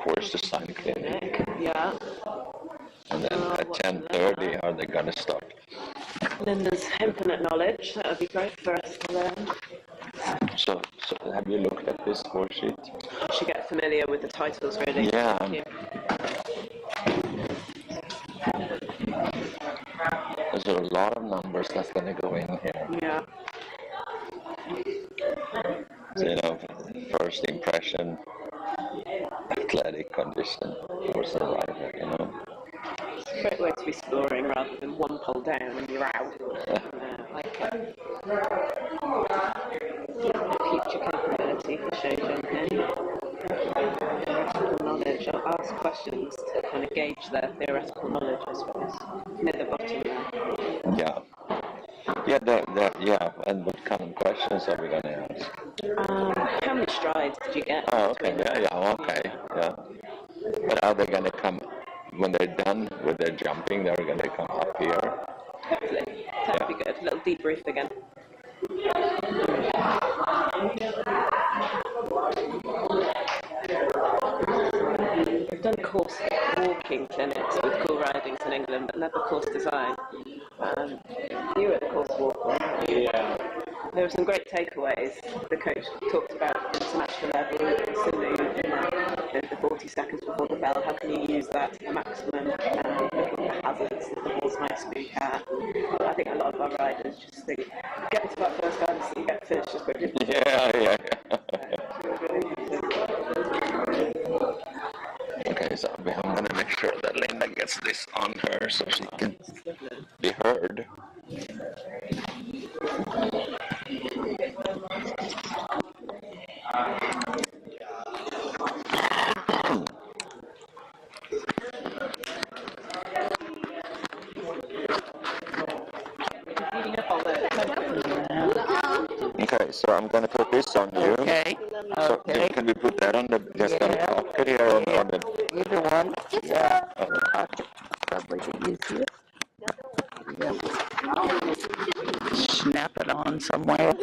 course design clinic. Yeah. And then at 10:30, are they going to start? And then there's infinite knowledge. That would be great for us to learn. So have you looked at this score sheet? I should get familiar with the titles, really. Yeah. There's a lot of numbers that's going to go in here. Yeah. So, first impression, athletic condition, horse and rider, It's a great way to be exploring rather than one pull down and you're out. Future capability for show jumping. Theoretical knowledge. I'll ask questions to kind of gauge their theoretical knowledge, I suppose. Near the bottom there. Yeah. Yeah, and what kind of questions are we going to ask? How many strides did you get? Oh, okay, yeah. But are they going to come, when they're done with their jumping, they're going to come up here? Hopefully. That would be good. A little debrief again. We've done course walking clinics with cool ridings in England, but never course design. You were at the course walk one. Yeah. There were some great takeaways. The coach talked about international level, the 40 seconds before the bell. How can you use that to the maximum? Looking at hazards that the horse might speak at. I think a lot of our riders just think, get to that first dance and get finished as quickly as possible. Yeah. Okay, so I'm going to make sure that Linda gets this on her so she can be heard. Okay, so I'm going to put this on you. Okay. So can we put that on the pocket here on the... Either one. Yeah. Probably the easiest. Yep. Snap it on somewhere.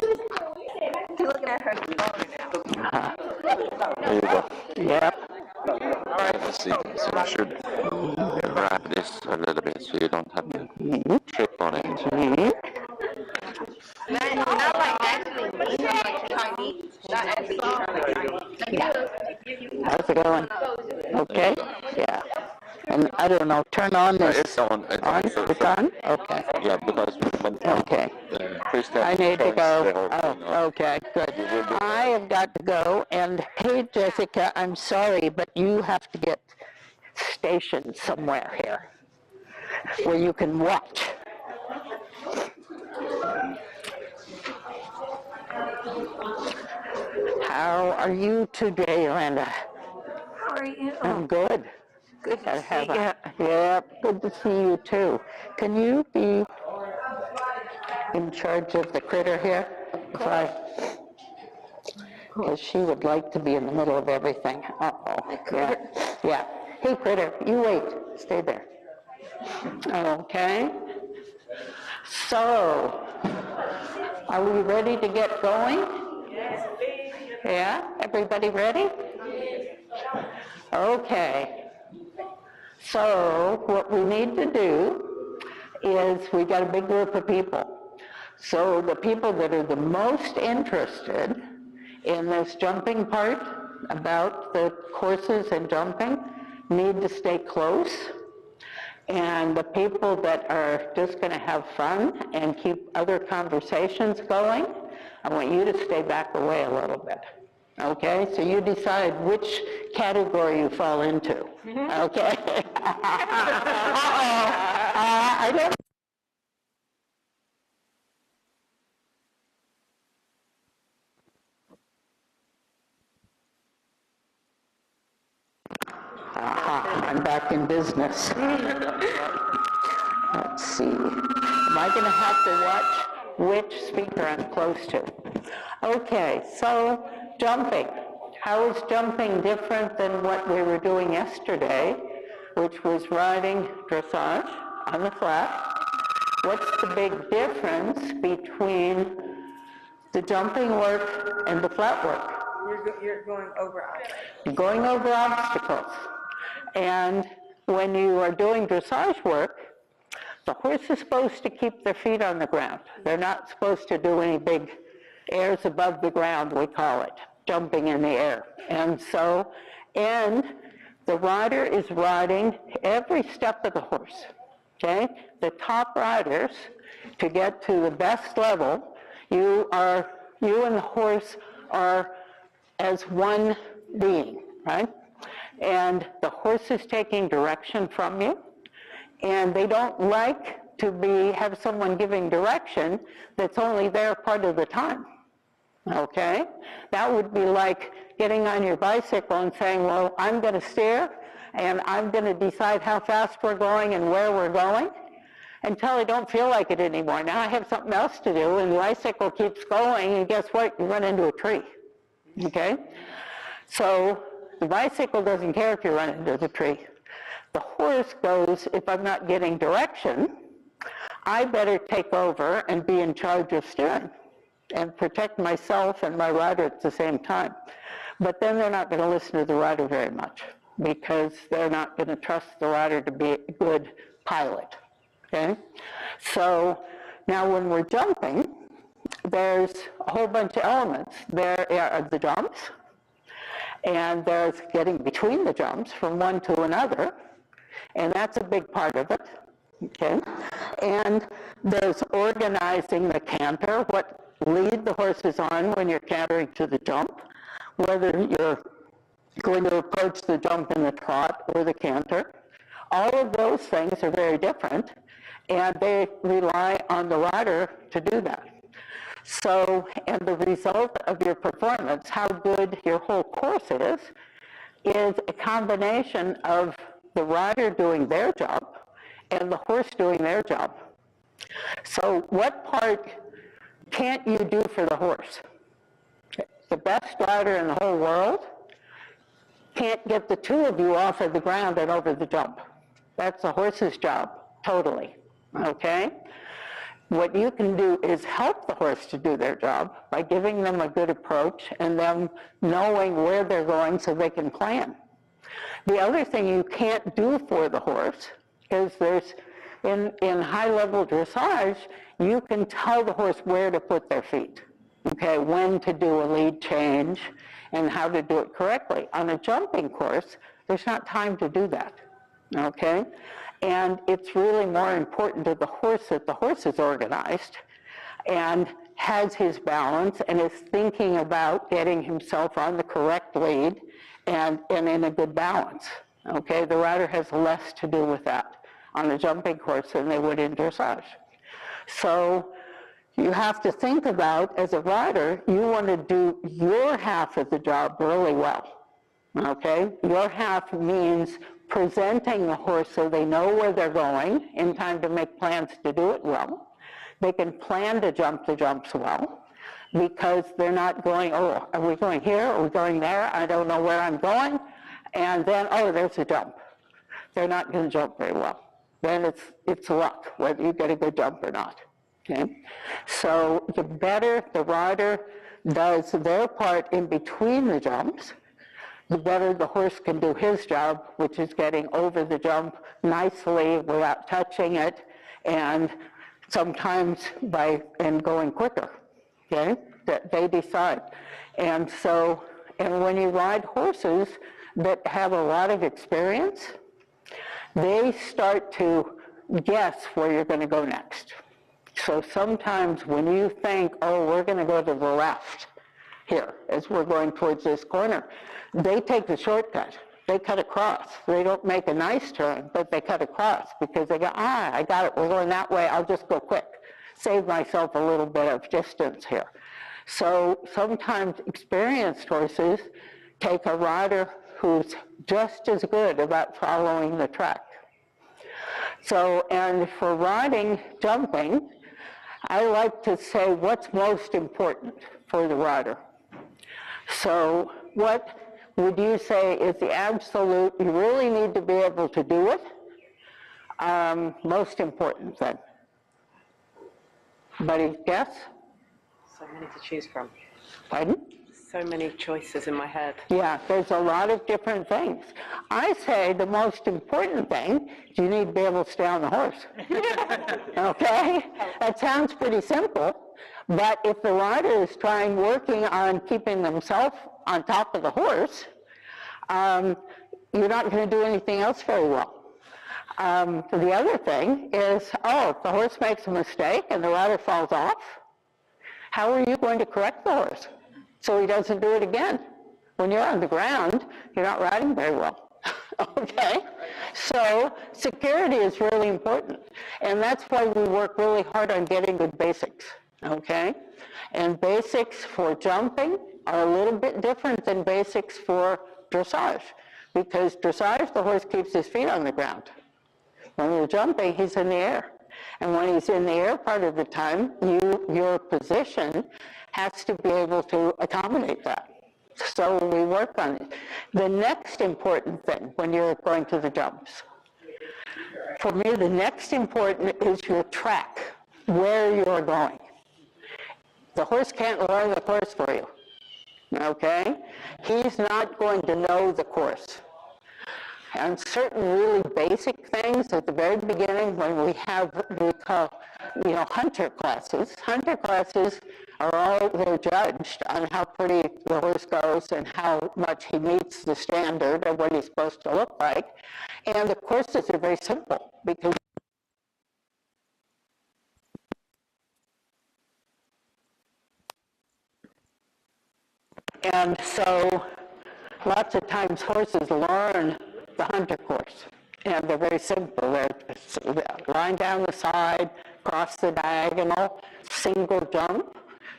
You're looking at her phone now. There you go. Yep. Alright, let's see. So I should wrap this a little bit so you don't have to trip on it. Not like actually, but like Chinese. Not actually Chinese. How's it going? Okay? Yeah. And I don't know, turn on this. It's on. It's on? Okay. Yeah, because when Okay. I need to go. Oh, okay, good. I have got to go. And hey, Jessica, I'm sorry, but you have to get stationed somewhere here where you can watch. How are you today, Linda? How are you? I'm good. Good to see you. Yeah, good to see you too. Can you be in charge of the critter here? Because she would like to be in the middle of everything. Uh-oh. Yeah. Hey, critter, you wait. Stay there. Okay. So, are we ready to get going? Yes, please. Yeah? Everybody ready? Okay. So what we need to do is we got a big group of people. So the people that are the most interested in this jumping part about the courses and jumping need to stay close. And the people that are just going to have fun and keep other conversations going, I want you to stay back away a little bit. Okay, so you decide which category you fall into. Okay. I don't. I'm back in business. Let's see. Am I going to have to watch which speaker I'm close to? Okay, so jumping. How is jumping different than what we were doing yesterday, which was riding dressage on the flat? What's the big difference between the jumping work and the flat work? You're going over obstacles. Going over obstacles. And when you are doing dressage work, the horse is supposed to keep their feet on the ground. They're not supposed to do any big airs above the ground, we call it, jumping in the air. And the rider is riding every step of the horse, okay? The top riders, to get to the best level, you and the horse are as one being, right? And the horse is taking direction from you, and they don't like to have someone giving direction that's only there part of the time, okay? That would be like getting on your bicycle and saying, well, I'm going to steer, and I'm going to decide how fast we're going and where we're going, until I don't feel like it anymore. Now I have something else to do, and the bicycle keeps going, and guess what? You run into a tree, okay? So the bicycle doesn't care if you run into the tree. The horse goes, if I'm not getting direction, I better take over and be in charge of steering and protect myself and my rider at the same time. But then they're not going to listen to the rider very much, because they're not going to trust the rider to be a good pilot, okay? So now when we're jumping, there's a whole bunch of elements. There are the jumps, and there's getting between the jumps from one to another, and that's a big part of it, okay? And there's organizing the canter, what lead the horse is on when you're cantering to the jump, whether you're going to approach the jump in the trot or the canter. All of those things are very different, and they rely on the rider to do that. So, and the result of your performance, how good your whole course is a combination of the rider doing their job and the horse doing their job. So what part can't you do for the horse? The best rider in the whole world can't get the two of you off of the ground and over the jump. That's the horse's job, totally, okay? What you can do is help the horse to do their job by giving them a good approach and them knowing where they're going so they can plan. The other thing you can't do for the horse is in high-level dressage, you can tell the horse where to put their feet, okay, when to do a lead change and how to do it correctly. On a jumping course, there's not time to do that, okay? And it's really more important to the horse that the horse is organized and has his balance and is thinking about getting himself on the correct lead and in a good balance, okay? The rider has less to do with that on a jumping course than they would in dressage. So you have to think about, as a rider, you want to do your half of the job really well, okay? Your half means presenting the horse so they know where they're going in time to make plans to do it well. They can plan to jump the jumps well, because they're not going, oh, are we going here, are we going there, I don't know where I'm going, and then, oh, there's a jump. They're not going to jump very well. Then it's luck whether you get a good jump or not, okay? So the better the rider does their part in between the jumps, the better the horse can do his job, which is getting over the jump nicely without touching it, and sometimes going quicker, okay? That they decide. And when you ride horses that have a lot of experience, they start to guess where you're going to go next. So sometimes when you think, oh, we're going to go to the left here as we're going towards this corner, they take the shortcut. They cut across. They don't make a nice turn, but they cut across because they go, I got it, we're going that way, I'll just go quick. Save myself a little bit of distance here. So sometimes experienced horses take a rider who's just as good about following the track. So, and for riding, jumping, I like to say what's most important for the rider. So what would you say is the absolute, you really need to be able to do it, most important thing? Anybody guess? So many to choose from. Pardon? So many choices in my head. Yeah, there's a lot of different things. I say the most important thing is you need to be able to stay on the horse. Okay? That sounds pretty simple, but if the rider is working on keeping themselves on top of the horse, you're not going to do anything else very well. The other thing is, if the horse makes a mistake and the rider falls off, how are you going to correct the horse so he doesn't do it again? When you're on the ground, you're not riding very well. Okay? So security is really important. And that's why we work really hard on getting good basics. Okay? And basics for jumping are a little bit different than basics for dressage. Because dressage, the horse keeps his feet on the ground. When you're jumping, he's in the air. And when he's in the air part of the time, your position has to be able to accommodate that. So we work on it. The next important thing when you're going to the jumps, for me, the next important is your track, where you're going. The horse can't learn the course for you, okay? He's not going to know the course. And certain really basic things at the very beginning when we have what we call, hunter classes. Hunter classes they're judged on how pretty the horse goes and how much he meets the standard of what he's supposed to look like. And the courses are very simple because and so lots of times horses learn the hunter course, and they're very simple. They're line down the side, cross the diagonal, single jump.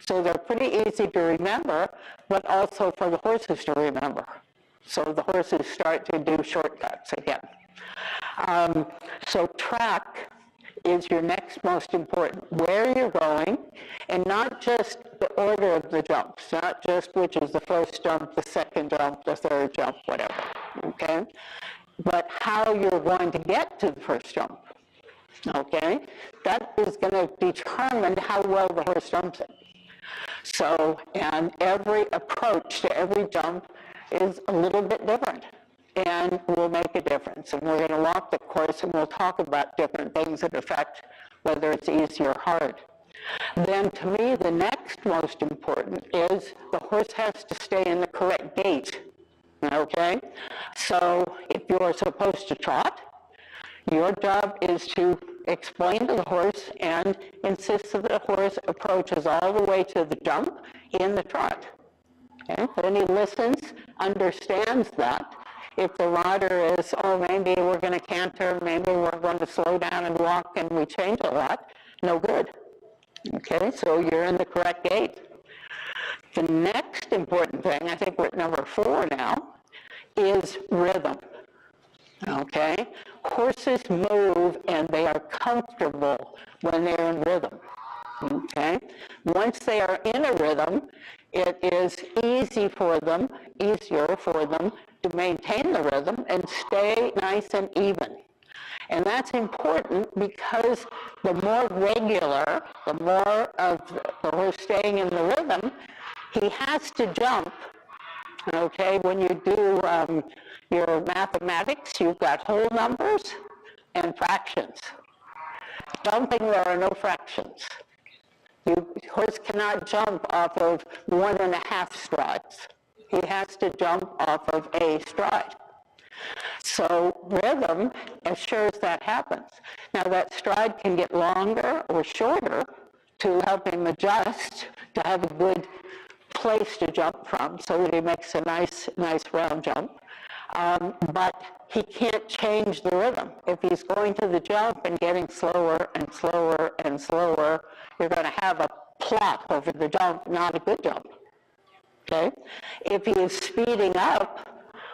So they're pretty easy to remember, but also for the horses to remember. So the horses start to do shortcuts again. So track is your next most important, where you're going, and not just the order of the jumps, not just which is the first jump, the second jump, the third jump, whatever, okay? But how you're going to get to the first jump, okay? That is going to determine how well the horse jumps it. So, and every approach to every jump is a little bit different and will make a difference. And we're going to walk the course and we'll talk about different things that affect whether it's easy or hard. Then to me, the next most important is the horse has to stay in the correct gait, okay? So if you're supposed to trot, your job is to explain to the horse and insist that the horse approaches all the way to the jump in the trot. Okay? Then he listens, understands that. If the rider is, maybe we're going to canter, maybe we're going to slow down and walk and we change a lot, no good. Okay, so you're in the correct gait. The next important thing, I think we're at number 4 now, is rhythm. Okay? Horses move and they are comfortable when they're in rhythm. Okay? Once they are in a rhythm, it is easier for them to maintain the rhythm and stay nice and even. And that's important because the more regular, the more of the horse staying in the rhythm, he has to jump. Okay, when you do your mathematics, you've got whole numbers and fractions. Jumping, there are no fractions. Horse cannot jump off of 1.5 strides. He has to jump off of a stride. So rhythm assures that happens. Now that stride can get longer or shorter to help him adjust to have a good place to jump from so that he makes a nice round jump. But he can't change the rhythm. If he's going to the jump and getting slower and slower and slower, you're going to have a plop over the jump, not a good jump. Okay? If he is speeding up,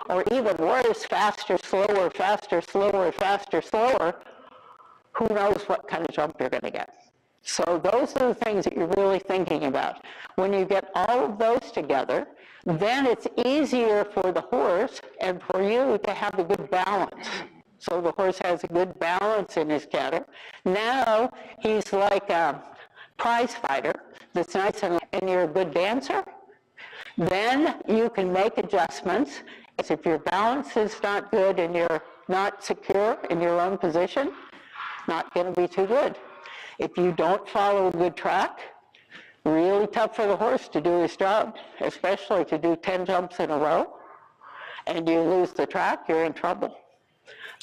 or even worse, faster, slower, faster, slower, faster, slower, who knows what kind of jump you're going to get. So those are the things that you're really thinking about. When you get all of those together, then it's easier for the horse and for you to have a good balance. So the horse has a good balance in his canter. Now he's like a prize fighter that's nice and you're a good dancer. Then you can make adjustments. If your balance is not good and you're not secure in your own position, not going to be too good. If you don't follow a good track, really tough for the horse to do his job, especially to do 10 jumps in a row, and you lose the track, you're in trouble.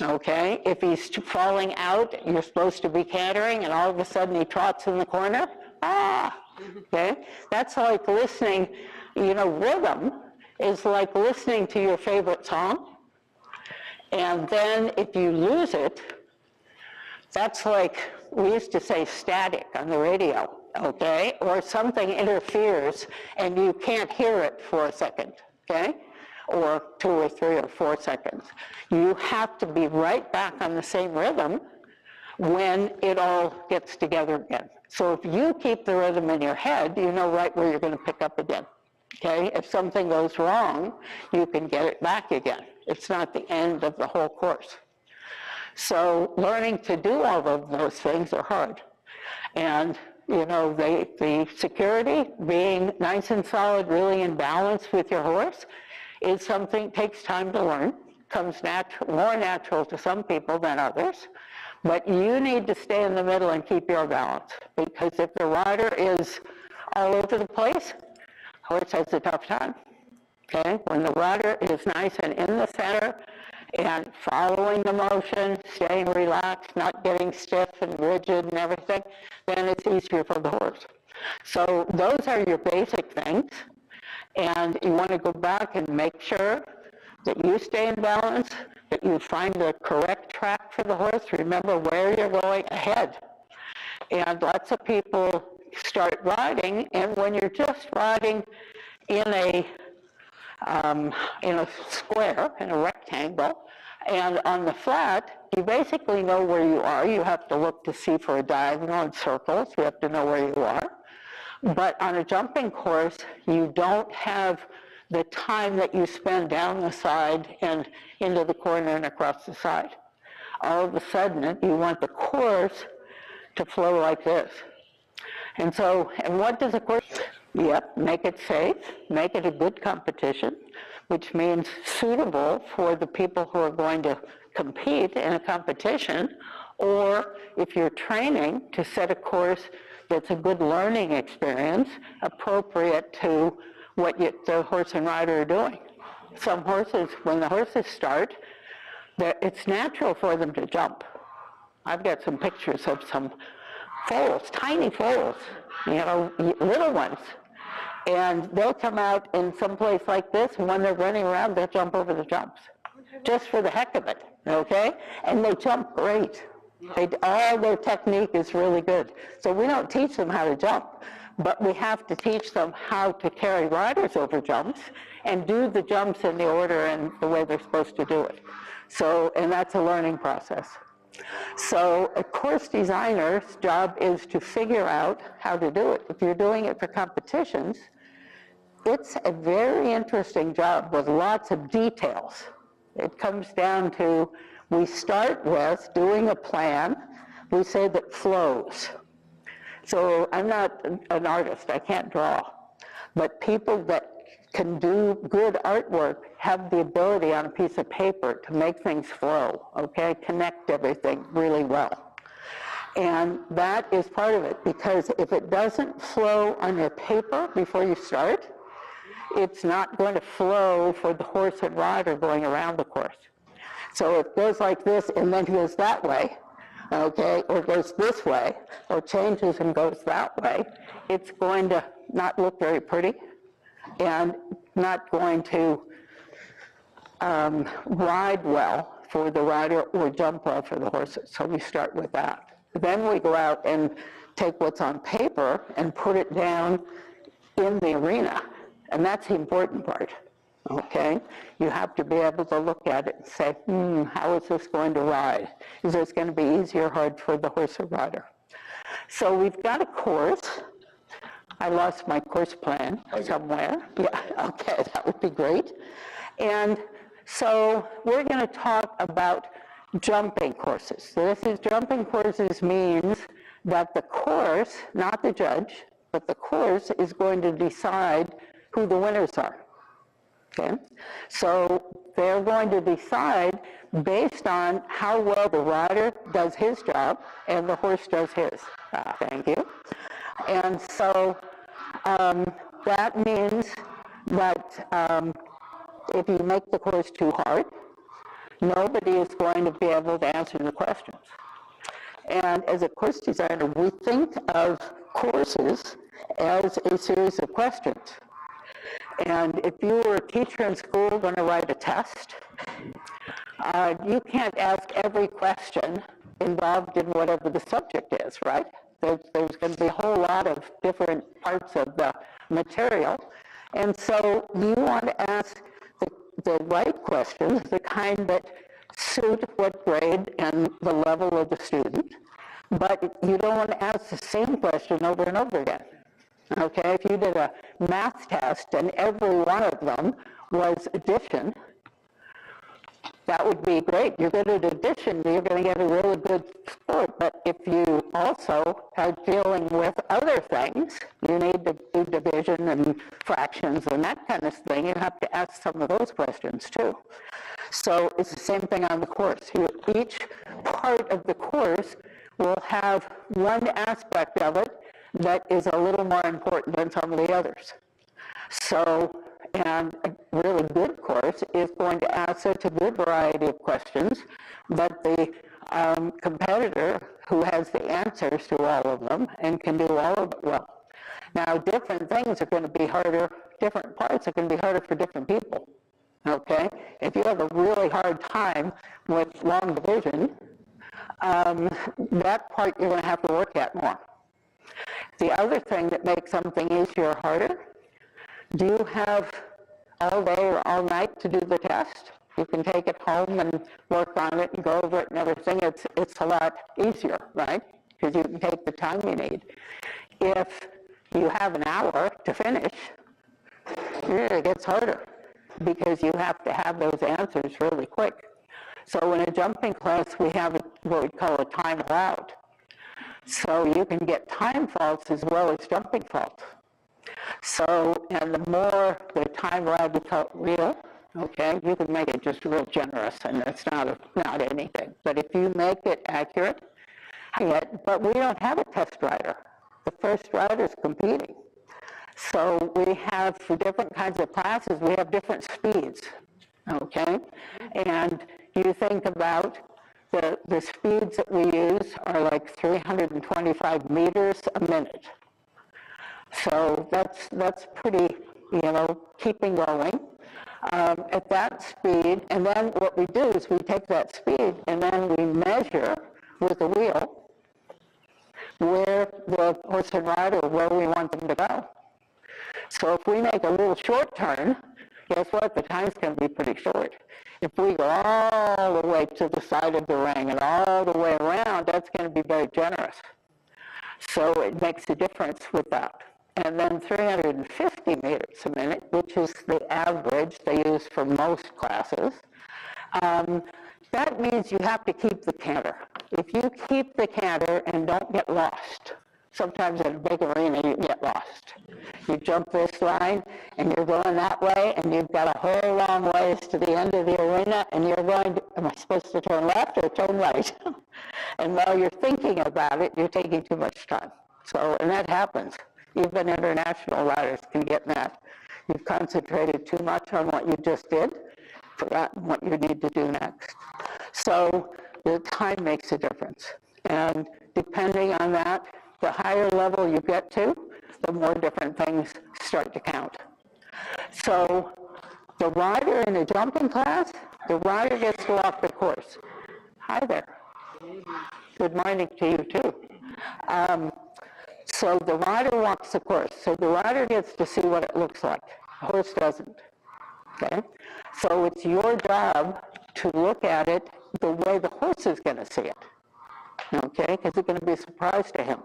Okay, if he's falling out, you're supposed to be cantering, and all of a sudden he trots in the corner, okay? That's like listening, rhythm is like listening to your favorite song, and then if you lose it, that's like, we used to say static on the radio, okay? Or something interferes and you can't hear it for a second, okay? Or 2 or 3 or 4 seconds. You have to be right back on the same rhythm when it all gets together again. So if you keep the rhythm in your head, you know right where you're going to pick up again, okay? If something goes wrong, you can get it back again. It's not the end of the whole course. So learning to do all of those things are hard. And, the security, being nice and solid, really in balance with your horse, is something, takes time to learn, comes more natural to some people than others, but you need to stay in the middle and keep your balance, because if the rider is all over the place, horse has a tough time, okay? When the rider is nice and in the center and following the motion, staying relaxed, not getting stiff and rigid and everything, then it's easier for the horse. So those are your basic things. And you want to go back and make sure that you stay in balance, that you find the correct track for the horse. Remember where you're going ahead. And lots of people start riding, and when you're just riding in a square, in a rectangle, and on the flat, you basically know where you are. You have to look to see for a diagonal and circles. You have to know where you are. But on a jumping course, you don't have the time that you spend down the side and into the corner and across the side. All of a sudden, you want the course to flow like this. And what does a course? Yep, make it safe, make it a good competition, which means suitable for the people who are going to compete in a competition, or if you're training, to set a course that's a good learning experience, appropriate to what the horse and rider are doing. Some horses, when the horses start, it's natural for them to jump. I've got some pictures of some foals, tiny foals, little ones. And they'll come out in some place like this, and when they're running around, they'll jump over the jumps, just for the heck of it, okay? And they jump great. All their technique is really good. So we don't teach them how to jump, but we have to teach them how to carry riders over jumps and do the jumps in the order and the way they're supposed to do it. So, and that's a learning process. So a course designer's job is to figure out how to do it. If you're doing it for competitions, it's a very interesting job with lots of details. It comes down to, we start with doing a plan, we say that flows. So I'm not an artist, I can't draw, but people that can do good artwork have the ability on a piece of paper to make things flow, okay, connect everything really well. And that is part of it, because if it doesn't flow on your paper before you start, it's not going to flow for the horse and rider going around the course. So it goes like this and then goes that way, okay, or goes this way, or changes and goes that way. It's going to not look very pretty and not going to ride well for the rider or jump well for the horses. So we start with that. Then we go out and take what's on paper and put it down in the arena. And that's the important part. Okay, you have to be able to look at it and say, how is this going to ride? Is this going to be easy or hard for the horse or rider? So we've got a course. I lost my course plan somewhere. Yeah, okay, that would be great. And so we're going to talk about jumping courses. So this is jumping courses means that the course, not the judge, but the course is going to decide who the winners are. Okay? So they're going to decide based on how well the rider does his job and the horse does his. Thank you. And so that means that if you make the course too hard, nobody is going to be able to answer the questions. And as a course designer, we think of courses as a series of questions. And if you were a teacher in school going to write a test, you can't ask every question involved in whatever the subject is, right? There's going to be a whole lot of different parts of the material. And so you want to ask the right questions, the kind that suit what grade and the level of the student, but you don't want to ask the same question over and over again. Okay, if you did a math test and every one of them was addition, that would be great. You're good at addition, you're going to get a really good score. But if you also are dealing with other things, you need to do division and fractions and that kind of thing, you have to ask some of those questions too. So it's the same thing on the course. Each part of the course will have one aspect of it that is a little more important than some of the others. So, and a really good course is going to ask such a good variety of questions that the competitor who has the answers to all of them and can do all of it well. Now, different things are going to be harder, different parts are going to be harder for different people. Okay? If you have a really hard time with long division, that part you're going to have to work at more. The other thing that makes something easier or harder, do you have all day or all night to do the test? You can take it home and work on it and go over it and everything. It's a lot easier, right? Because you can take the time you need. If you have an hour to finish, it gets harder because you have to have those answers really quick. So in a jumping class, we have what we call a time allowed. So you can get time faults as well as jumping faults. So, and the more the time allowed becomes real, okay, you can make it just real generous, and it's not anything. But if you make it accurate, but we don't have a test rider. The first rider is competing. So we have, for different kinds of classes, we have different speeds, okay? And you think about the speeds that we use are like 325 meters a minute. So that's pretty, keeping going at that speed. And then what we do is we take that speed and then we measure with the wheel where the horse and rider, where we want them to go. So if we make a little short turn, guess what? The time's going to be pretty short. If we go all the way to the side of the ring and all the way around, that's going to be very generous. So it makes a difference with that. And then 350 meters a minute, which is the average they use for most classes, that means you have to keep the canter. If you keep the canter and don't get lost, sometimes in a big arena you get lost. You jump this line and you're going that way and you've got a whole long ways to the end of the arena and you're going to, am I supposed to turn left or turn right? And while you're thinking about it, you're taking too much time. So, and that happens. Even international riders can get that. You've concentrated too much on what you just did, forgotten what you need to do next. So the time makes a difference. And depending on that, the higher level you get to, the more different things start to count. So the rider in a jumping class, the rider gets to walk the course. Hi there. Good morning to you too. So the rider walks the course. So the rider gets to see what it looks like. The horse doesn't. Okay? So it's your job to look at it the way the horse is going to see it. Okay? Because it's going to be a surprise to him.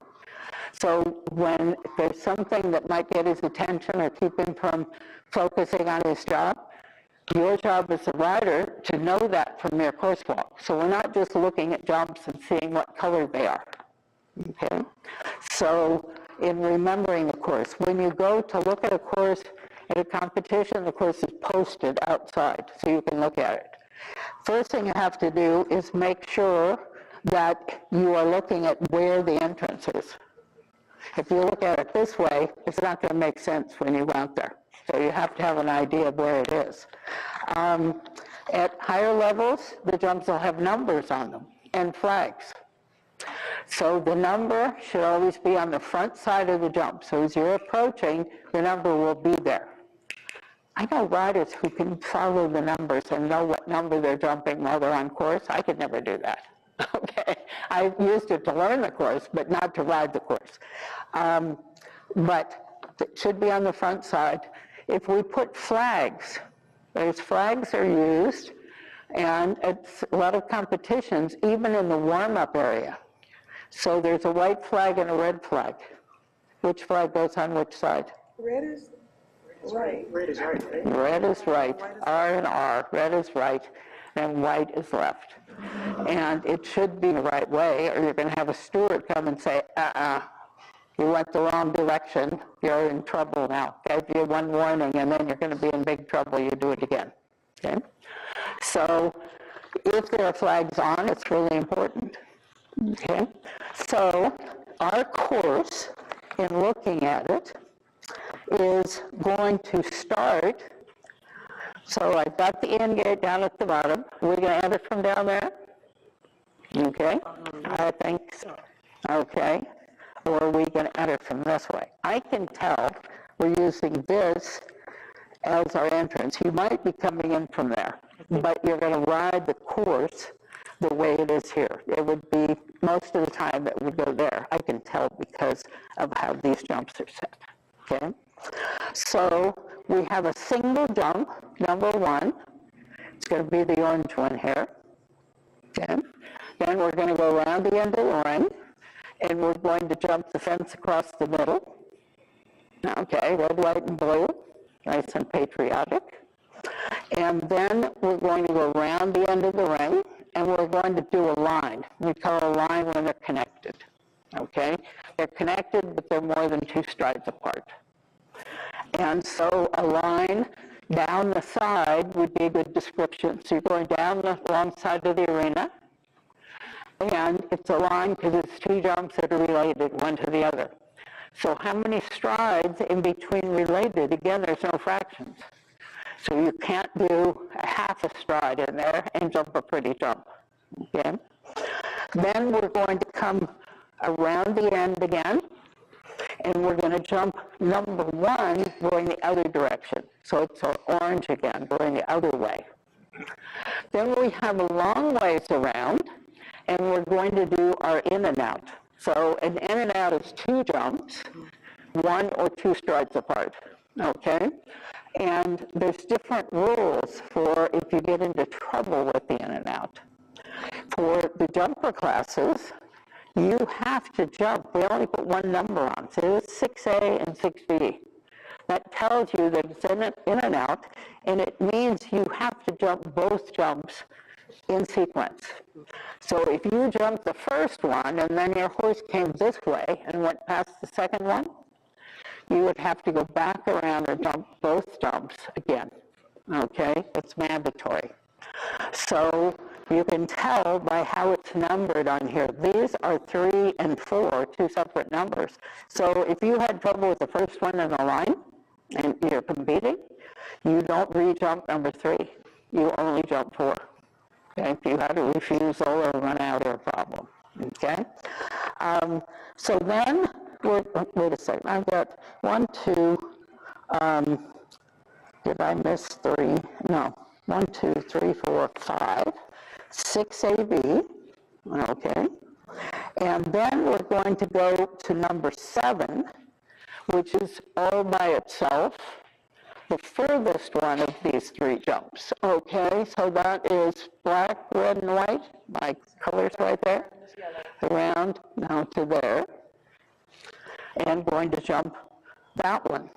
So when there's something that might get his attention or keep him from focusing on his job, your job as a rider to know that from your course walk. So we're not just looking at jumps and seeing what color they are. Okay? So in remembering the course, when you go to look at a course At a competition, the course is posted outside, so you can look at it. First thing you have to do is make sure that you are looking at where the entrance is. If you look at it this way, it's not going to make sense when you go out there. So you have to have an idea of where it is. At higher levels, the jumps will have numbers on them and flags. So the number should always be on the front side of the jump. So as you're approaching, the number will be there. I know riders who can follow the numbers and know what number they're jumping while they're on course. I could never do that. Okay, I used it to learn the course, but not to ride the course. But it should be on the front side. If we put flags, those flags are used, and it's a lot of competitions, even in the warm-up area. So there's a white flag and a red flag. Which flag goes on which side? Red is right. Red is right, right? Red is right, R and R, red is right, and white is left. And it should be the right way, or you're going to have a steward come and say, you went the wrong direction, you're in trouble now. Gave you one warning, and then you're going to be in big trouble, you do it again. Okay? So if there are flags on, it's really important. Okay? So our course, in looking at it, is going to start. So I've got the end gate down at the bottom. We're going to enter from down there? Okay, I think so. Okay, or are we going to enter from this way? I can tell we're using this as our entrance. You might be coming in from there, but you're going to ride the course the way it is here. It would be, most of the time it would go there. I can tell because of how these jumps are set. Okay, so we have a single jump, number one. It's going to be the orange one here. Okay. Then we're going to go around the end of the ring, and we're going to jump the fence across the middle. Okay, red, white, and blue, nice and patriotic. And then we're going to go around the end of the ring, and we're going to do a line. We call a line when they're connected. Okay, they're connected, but they're more than 2 strides apart. And so a line down the side would be a good description. So you're going down the long side of the arena, and it's a line because it's 2 jumps that are related, one to the other. So how many strides in between related? Again, there's no fractions. So you can't do a half a stride in there and jump a pretty jump. Okay? Then we're going to come around the end again, and we're going to jump number 1 going the other direction. So it's orange again, going the other way. Then we have a long ways around, and we're going to do our in and out. So an in and out is 2 jumps, 1 or 2 strides apart. Okay? And there's different rules for if you get into trouble with the in and out. For the jumper classes, you have to jump. They only put 1 number on, so it's 6A and 6B. That tells you that it's in and out, and it means you have to jump both jumps in sequence. So if you jump the first one, and then your horse came this way and went past the second one, you would have to go back around and jump both jumps again. Okay? It's mandatory. So you can tell by how it's numbered on here. These are 3 and 4, 2 separate numbers. So if you had trouble with the first one in the line, and you're competing, you don't re-jump number 3. You only jump 4. Okay? If you had a refusal or run out or a problem. Okay? So then, wait a second. I've got 1, 2, did I miss 3? No. 1, 2, 3, 4, 5, 6 AB, okay, and then we're going to go to number 7, which is all by itself, the furthest one of these 3 jumps, okay, so that is black, red, and white, my colors right there, around now to there, and going to jump that one.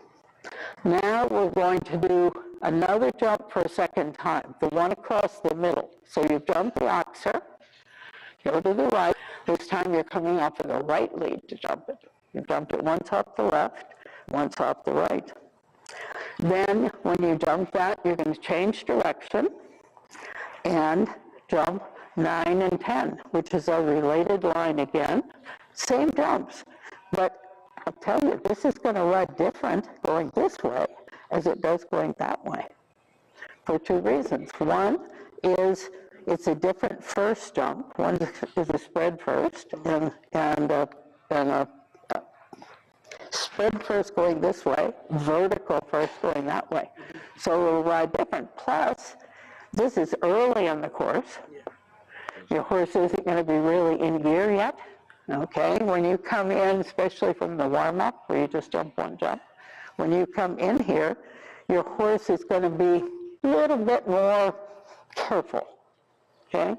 Now we're going to do another jump for a second time, the one across the middle. So you jump the oxer, go to the right. This time you're coming off of the right lead to jump it. You jump it once off the left, once off the right. Then when you jump that, you're going to change direction and jump 9 and 10, which is a related line again. Same jumps, but I'll tell you, this is going to run different going this way as it does going that way for two reasons. One is it's a different first jump. One is a spread first and a spread first going this way, vertical first going that way. So it'll ride different. Plus, this is early in the course. Your horse isn't going to be really in gear yet. Okay, when you come in, especially from the warm-up, where you just jump one jump, when you come in here, your horse is going to be a little bit more careful, okay?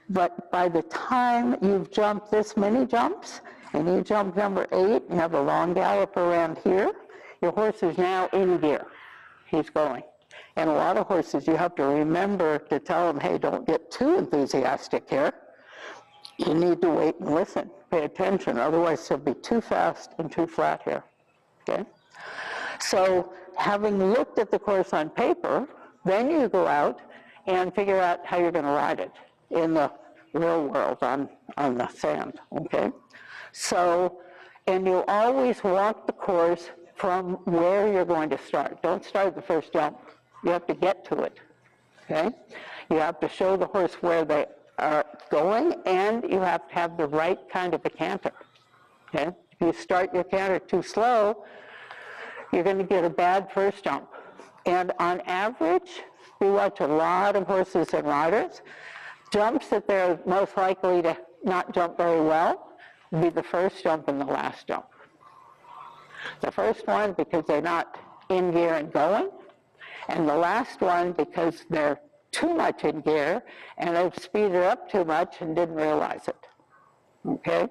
But by the time you've jumped this many jumps, and you jump number 8, and have a long gallop around here, your horse is now in gear. He's going. And a lot of horses, you have to remember to tell them, hey, don't get too enthusiastic here. You need to wait and listen, pay attention, otherwise they'll be too fast and too flat here, okay? So having looked at the course on paper, then you go out and figure out how you're going to ride it in the real world on the sand, okay? So, and you always walk the course from where you're going to start. Don't start at the first jump. You have to get to it, okay? You have to show the horse where they are going, and you have to have the right kind of a canter, okay? If you start your canter too slow, you're going to get a bad first jump. And on average, we watch a lot of horses and riders. Jumps that they're most likely to not jump very well will be the first jump and the last jump. The first one because they're not in gear and going, and the last one because they're too much in gear and they've speeded up too much and didn't realize it. Okay?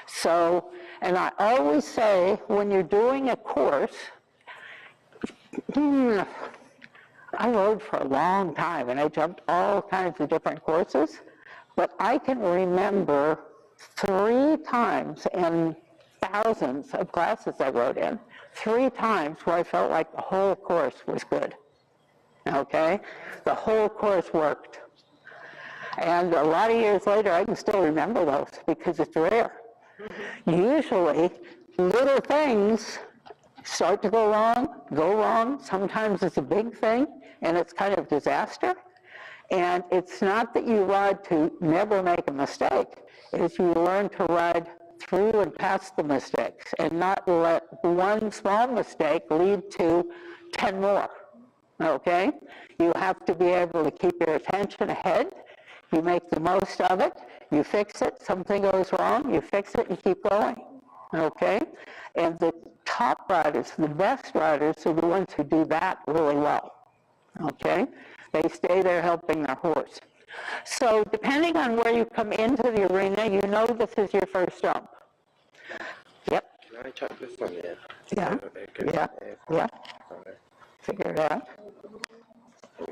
So, and I always say when you're doing a course, I rode for a long time and I jumped all kinds of different courses, but I can remember 3 times in thousands of classes I rode in, 3 times where I felt like the whole course was good. Okay? The whole course worked. And a lot of years later, I can still remember those because it's rare. Usually, little things start to go wrong. Sometimes it's a big thing, and it's kind of disaster. And it's not that you ride to never make a mistake. It's you learn to ride through and past the mistakes and not let one small mistake lead to 10 more. Okay? You have to be able to keep your attention ahead. You make the most of it. You fix it. Something goes wrong. You fix it and keep going. Okay? And the top riders, the best riders, are the ones who do that really well. Okay? They stay there helping their horse. So depending on where you come into the arena, you know this is your first jump. Yep. Can I check this one here? Yeah. Yeah. Figure it out.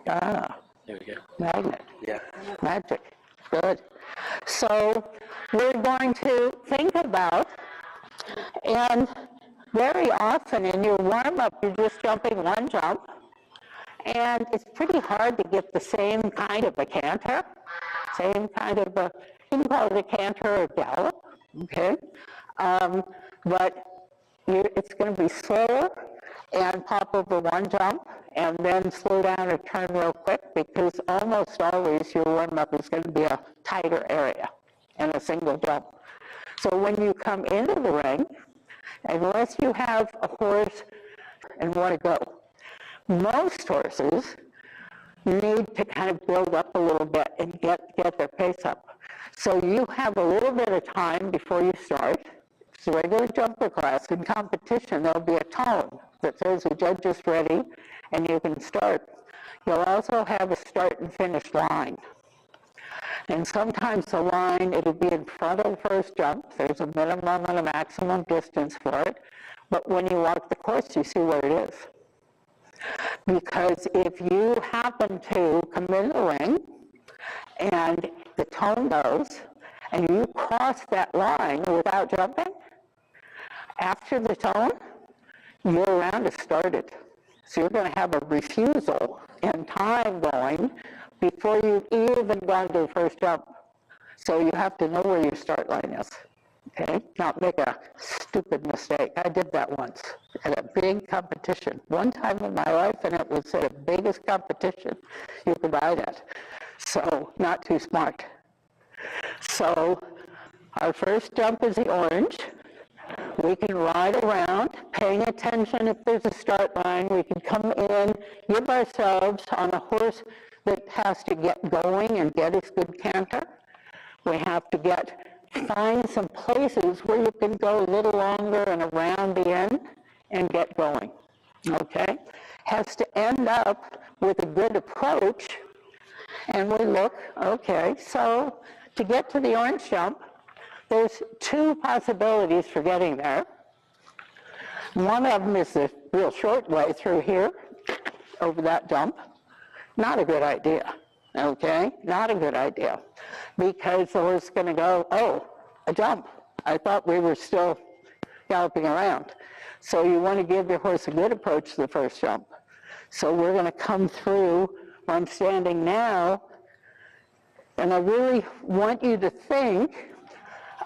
There we go. Magnet. Yeah. Magic. Good. So we're going to think about, and very often in your warm-up, you're just jumping one jump, and it's pretty hard to get the same kind of a canter, same kind of a, you can call it a canter or gallop, okay? But it's going to be slower and pop over one jump and then slow down or turn real quick because almost always your warm-up is going to be a tighter area and a single jump. So when you come into the ring, unless you have a horse and want to go, most horses need to kind of build up a little bit and get their pace up. So you have a little bit of time before you start. It's a regular jumper class. In competition, there'll be a tone that says the judge is ready and you can start. You'll also have a start and finish line. And sometimes the line, it'll be in front of the first jump. There's a minimum and a maximum distance for it. But when you walk the course, you see where it is. Because if you happen to come in the ring and the tone goes and you cross that line without jumping, after the tone, your round has started. So you're going to have a refusal and time going before you've even gone to the first jump. So you have to know where your start line is, okay? Not make a stupid mistake. I did that once at a big competition. One time in my life, and it was at the biggest competition you could ride at. So not too smart. So our first jump is the orange. We can ride around, paying attention if there's a start line. We can come in, give ourselves on a horse that has to get going and get his good canter. We have to find some places where you can go a little longer and around the end and get going, okay? Has to end up with a good approach, and we look, okay, so to get to the orange jump, there's two possibilities for getting there. One of them is the real short way through here, over that jump. Not a good idea, okay? Not a good idea. Because the horse is going to go, oh, a jump. I thought we were still galloping around. So you want to give your horse a good approach to the first jump. So we're going to come through where I'm standing now, and I really want you to think,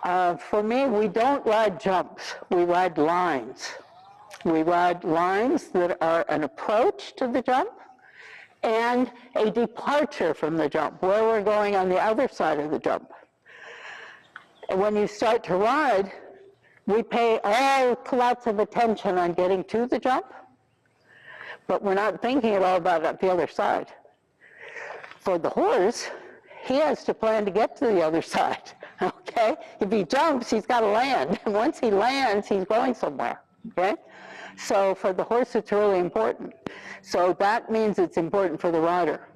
for me, we don't ride jumps, we ride lines. We ride lines that are an approach to the jump and a departure from the jump, where we're going on the other side of the jump. And when you start to ride, we pay lots of attention on getting to the jump, but we're not thinking at all about the other side. For the horse, he has to plan to get to the other side, okay? If he jumps, he's got to land. And once he lands, he's going somewhere, okay? So for the horse, it's really important. So that means it's important for the rider.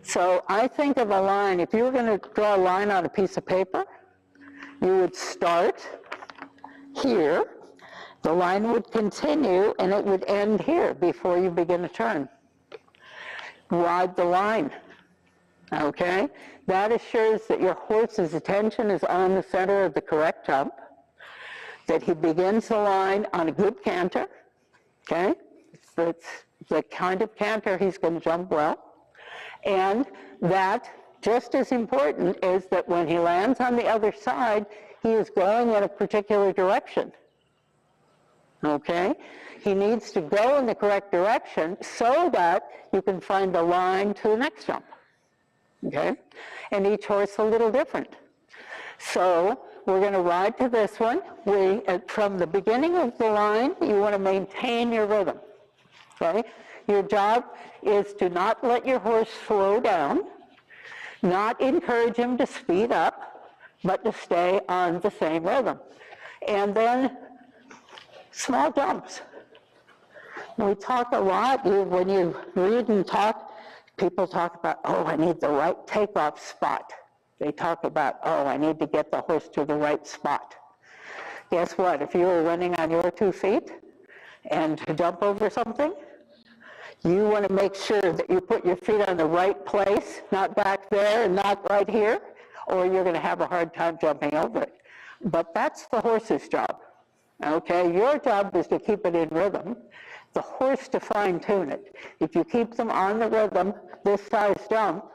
So I think of a line, if you were going to draw a line on a piece of paper, you would start here, the line would continue, and it would end here before you begin to turn. Ride the line, okay? That assures that your horse's attention is on the center of the correct jump, that he begins the line on a good canter, okay? It's the kind of canter he's going to jump well. And that, just as important, is that when he lands on the other side, he is going in a particular direction, okay? He needs to go in the correct direction so that you can find the line to the next jump, okay? And each horse a little different. So we're going to ride to this one. From the beginning of the line, you want to maintain your rhythm, okay? Your job is to not let your horse slow down, not encourage him to speed up, but to stay on the same rhythm. And then small jumps. We talk a lot, when you read and talk, people talk about, oh, I need the right takeoff spot. They talk about, oh, I need to get the horse to the right spot. Guess what? If you were running on your 2 feet and to jump over something, you want to make sure that you put your feet on the right place, not back there and not right here, or you're going to have a hard time jumping over it. But that's the horse's job, okay? Your job is to keep it in rhythm, the horse to fine-tune it. If you keep them on the rhythm, this size jump,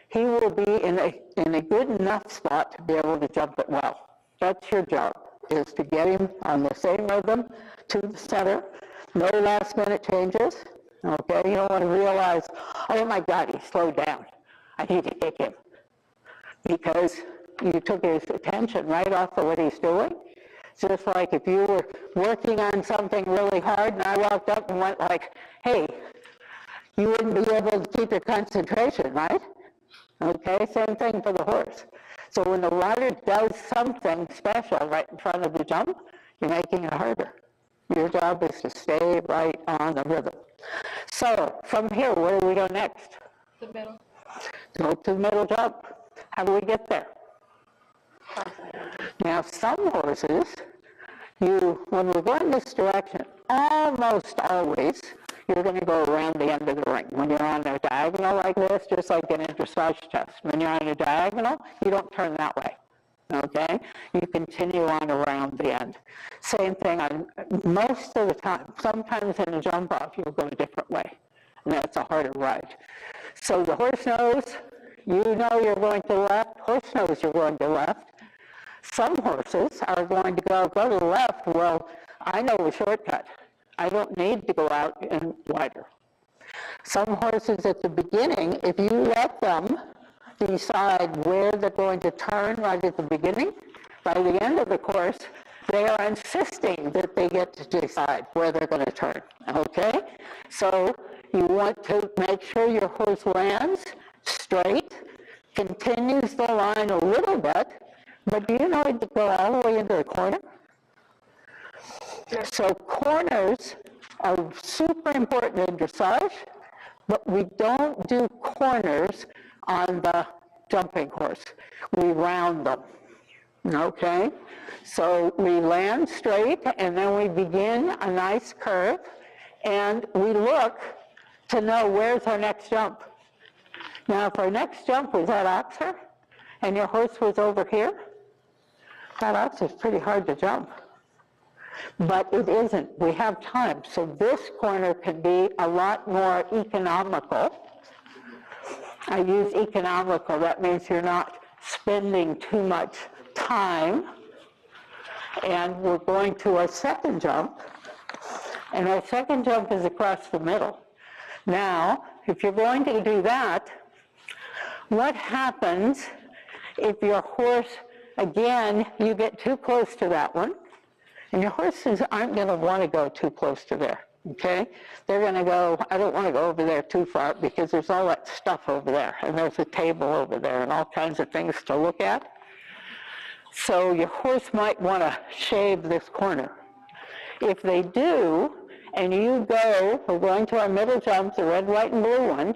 he will be in a good enough spot to be able to jump it well. That's your job, is to get him on the same rhythm to the center, no last-minute changes. Okay, you don't want to realize, oh my God, he slowed down. I need to kick him. Because you took his attention right off of what he's doing. It's just like if you were working on something really hard and I walked up and went like, hey, you wouldn't be able to keep your concentration, right? Okay, same thing for the horse. So when the rider does something special right in front of the jump, you're making it harder. Your job is to stay right on the rhythm. So, from here, where do we go next? The middle. Go to the middle jump. How do we get there? Now, some horses, when we're going this direction, almost always, you're going to go around the end of the ring. When you're on a diagonal like this, just like in a dressage test, when you're on a diagonal, you don't turn that way. okay? You continue on around the end. Same thing on most of the time. Sometimes in a jump off, you'll go a different way, and that's a harder ride. So the horse knows, you know you're going to the left, horse knows you're going to the left. Some horses are going to go to the left. Well, I know a shortcut. I don't need to go out and wider. Some horses at the beginning, if you let them decide where they're going to turn right at the beginning, by the end of the course, they are insisting that they get to decide where they're going to turn, okay? So you want to make sure your horse lands straight, continues the line a little bit, but do you know it to go all the way into the corner? So corners are super important in dressage, but we don't do corners on the jumping horse. We round them, okay? So we land straight, and then we begin a nice curve, and we look to know where's our next jump. Now, if our next jump was at Oxer, and your horse was over here, that Oxer is pretty hard to jump. But it isn't. We have time. So this corner can be a lot more economical. I use economical. That means you're not spending too much time. And we're going to our second jump. And our second jump is across the middle. Now, if you're going to do that, what happens if your horse, again, you get too close to that one? And your horses aren't going to want to go too close to there, okay? They're going to go, I don't want to go over there too far because there's all that stuff over there, and there's a table over there and all kinds of things to look at. So your horse might want to shave this corner. If they do, and you go, we're going to our middle jump, the red, white, and blue one,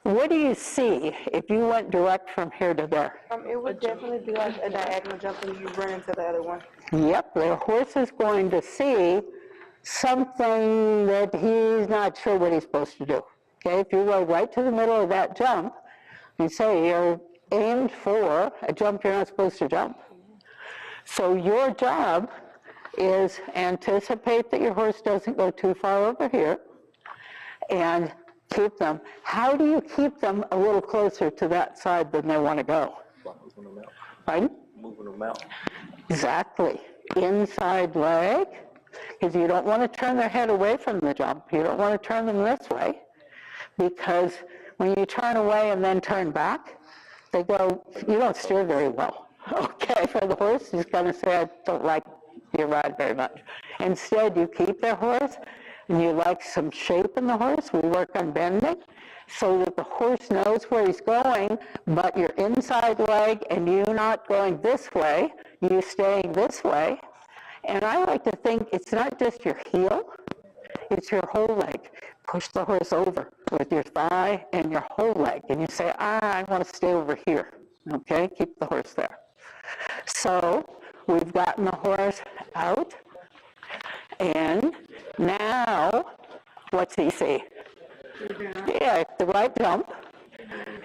what do you see if you went direct from here to there? It would definitely be like a diagonal jump when you run into the other one. Yep, the horse is going to see something that he's not sure what he's supposed to do. Okay, if you go right to the middle of that jump, you say you're aimed for a jump you're not supposed to jump. So your job is anticipate that your horse doesn't go too far over here and keep them. How do you keep them a little closer to that side than they want to go? Moving them out. Pardon? Moving them out. Exactly. Inside leg, because you don't want to turn their head away from the jump. You don't want to turn them this way, because when you turn away and then turn back, they go, you don't steer very well. Okay, for the horse, he's going to say, I don't like your ride very much. Instead, you keep their horse, and you like some shape in the horse. We work on bending so that the horse knows where he's going, but your inside leg and you not going this way, you staying this way. And I like to think it's not just your heel, it's your whole leg. Push the horse over with your thigh and your whole leg. And you say, I want to stay over here. Okay, keep the horse there. So we've gotten the horse out. And now, what's he see? Yeah, the right jump.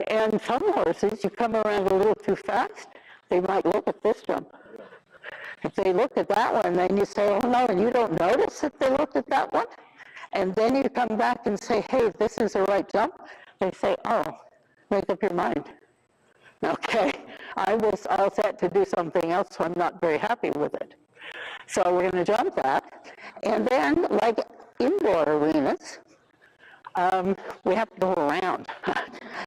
And some horses, you come around a little too fast, they might look at this jump. If they look at that one, then you say, oh no, and you don't notice that they looked at that one. And then you come back and say, hey, this is the right jump. They say, oh, make up your mind. Okay, I was all set to do something else, so I'm not very happy with it. So we're going to jump that. And then, like indoor arenas, we have to go around.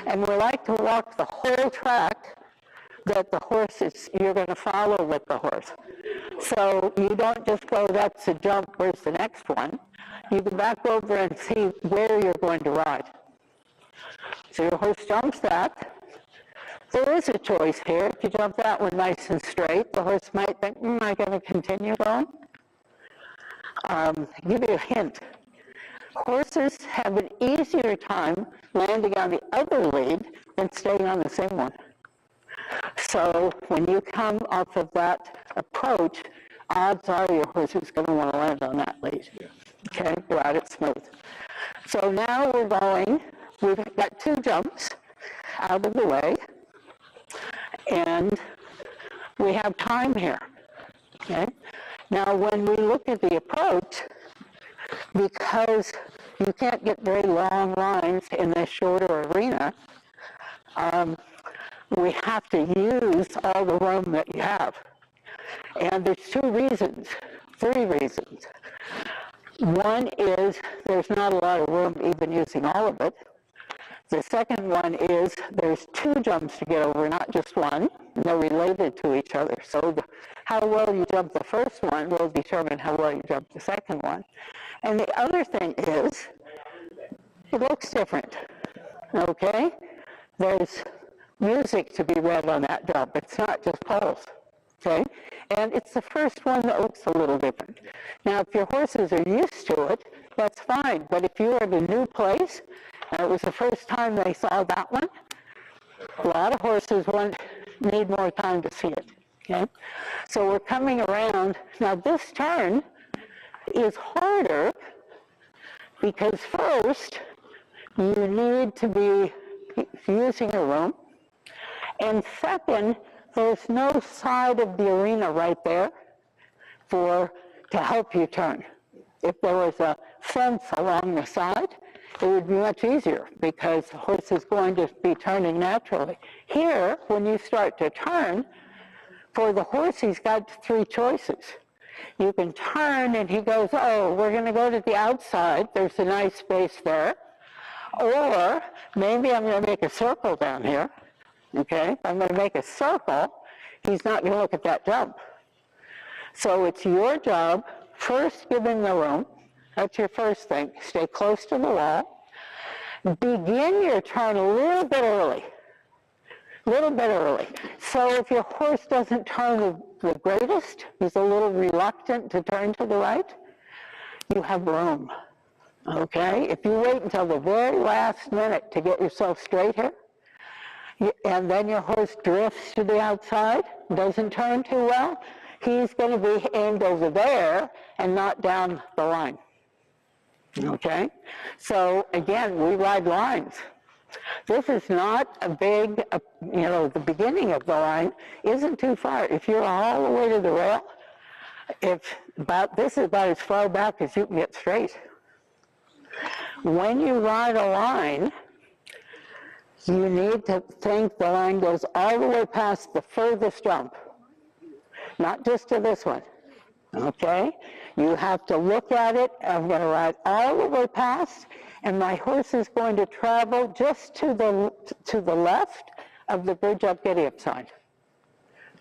And we like to walk the whole track that the horse is, you're going to follow with the horse. So you don't just go, that's a jump, where's the next one? You go back over and see where you're going to ride. So your horse jumps that. There is a choice here. If you jump that one nice and straight, the horse might think, am I going to continue going? Give you a hint. Horses have an easier time landing on the other lead than staying on the same one. So when you come off of that approach, odds are your horse is going to want to land on that lead. Okay, ride it smooth. So now we're going, we've got two jumps out of the way, and we have time here, okay? Now, when we look at the approach, because you can't get very long lines in this shorter arena, we have to use all the room that you have. And there's three reasons. One is there's not a lot of room even using all of it. The second one is there's two jumps to get over, not just one. And they're related to each other. So how well you jump the first one will determine how well you jump the second one. And the other thing is it looks different, okay? There's music to be read on that jump. It's not just poles, okay? And it's the first one that looks a little different. Now, if your horses are used to it, that's fine. But if you're at a new place, and it was the first time they saw that one, a lot of horses need more time to see it, okay? So we're coming around. Now, this turn is harder because first, you need to be using a room. And second, there's no side of the arena right there to help you turn. If there was a fence along the side, it would be much easier because the horse is going to be turning naturally. Here, when you start to turn, for the horse, he's got three choices. You can turn and he goes, oh, we're going to go to the outside. There's a nice space there. Or maybe I'm going to make a circle down here. Okay, if I'm going to make a circle, he's not going to look at that jump. So it's your job, first give him the room. That's your first thing. Stay close to the wall. Begin your turn a little bit early. So if your horse doesn't turn the greatest, he's a little reluctant to turn to the right, you have room. Okay? If you wait until the very last minute to get yourself straight here, and then your horse drifts to the outside, doesn't turn too well, he's going to be aimed over there and not down the line. Okay? So again, we ride lines. This is not a big, the beginning of the line isn't too far. If you're all the way to the rail, this is about as far back as you can get straight. When you ride a line, you need to think the line goes all the way past the furthest jump, not just to this one, okay? You have to look at it. I'm going to ride all the way past, and my horse is going to travel just to the left of the bridge up giddy-up sign,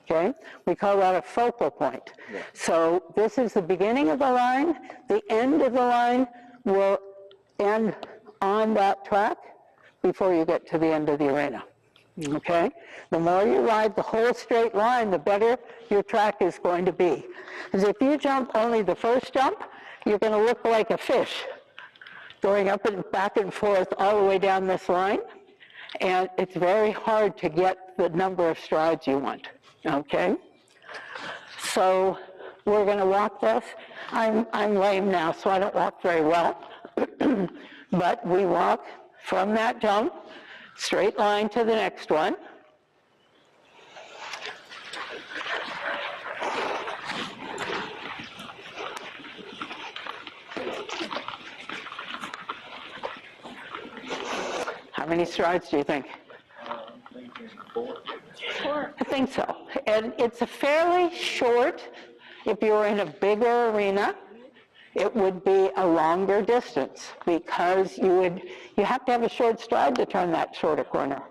okay? We call that a focal point. Yeah. So this is the beginning of the line. The end of the line will end on that track before you get to the end of the arena, okay? The more you ride the whole straight line, the better your track is going to be. Because if you jump only the first jump, you're going to look like a fish going up and back and forth all the way down this line, and it's very hard to get the number of strides you want, okay? So we're going to walk this. I'm lame now, so I don't walk very well, but we walk from that jump, straight line to the next one. How many strides do you think? Four. I think so. And it's a fairly short, if you were in a bigger arena, it would be a longer distance because you have to have a short stride to turn that shorter corner.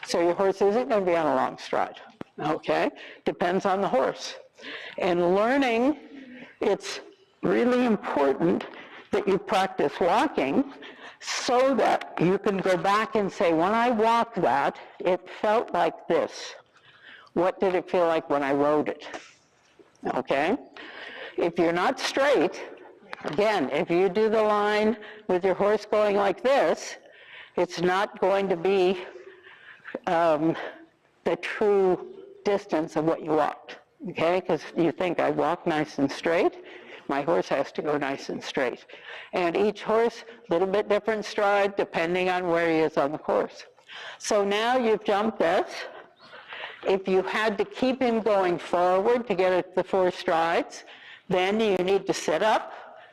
So your horse isn't going to be on a long stride, okay? Depends on the horse. And learning, it's really important that you practice walking so that you can go back and say, when I walked that, it felt like this. What did it feel like when I rode it? Okay? If you're not straight, again, if you do the line with your horse going like this, it's not going to be the true distance of what you walked, okay? Because you think, I walk nice and straight, my horse has to go nice and straight. And each horse, a little bit different stride depending on where he is on the course. So now you've jumped this, If you had to keep him going forward to get at the 4 strides, then you need to sit up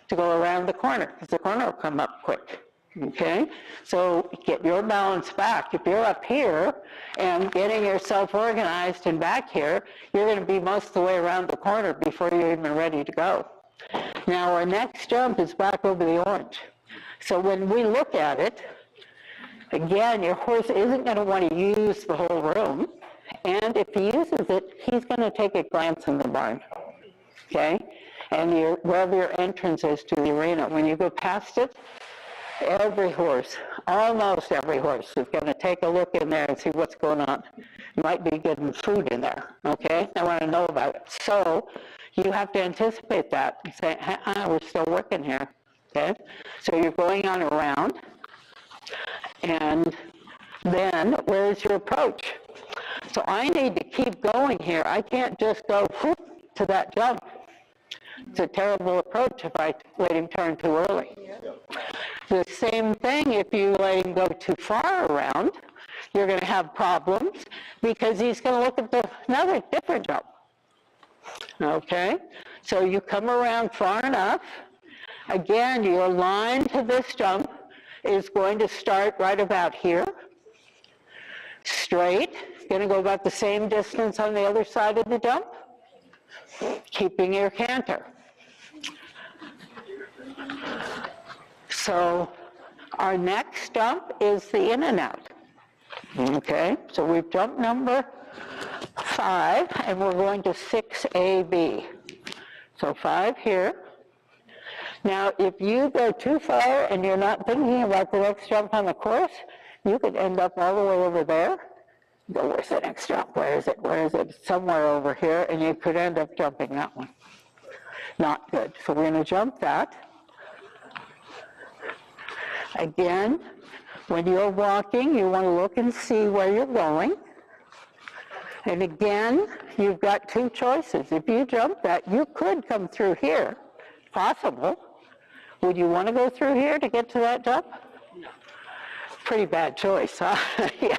to go around the corner, because the corner will come up quick. Okay? So get your balance back. If you're up here and getting yourself organized and back here, you're going to be most of the way around the corner before you're even ready to go. Now our next jump is back over the orange. So when we look at it, again, your horse isn't going to want to use the whole room. And if he uses it, he's going to take a glance in the barn. Okay? And wherever your entrance is to the arena, when you go past it, every horse, almost every horse, is going to take a look in there and see what's going on. You might be getting food in there, okay? I want to know about it. So you have to anticipate that and say, we're still working here, okay? So you're going on around, and then where's your approach? So I need to keep going here. I can't just go whoop to that jump. It's a terrible approach if I let him turn too early. The same thing if you let him go too far around, you're going to have problems because he's going to look at another different jump. Okay? So you come around far enough. Again, your line to this jump is going to start right about here. Straight. Going to go about the same distance on the other side of the jump. Keeping your canter. So our next jump is the in and out. Okay, so we've jumped number 5, and we're going to 6AB. So 5 here. Now, if you go too far and you're not thinking about the next jump on the course, you could end up all the way over there. Go, where's the next jump? Where is it? Where is it? Somewhere over here, and you could end up jumping that one. Not good. So we're going to jump that. Again, when you're walking, you want to look and see where you're going. And again, you've got 2 choices. If you jump that, you could come through here. Possible. Would you want to go through here to get to that jump? No. Pretty bad choice, huh? Yeah.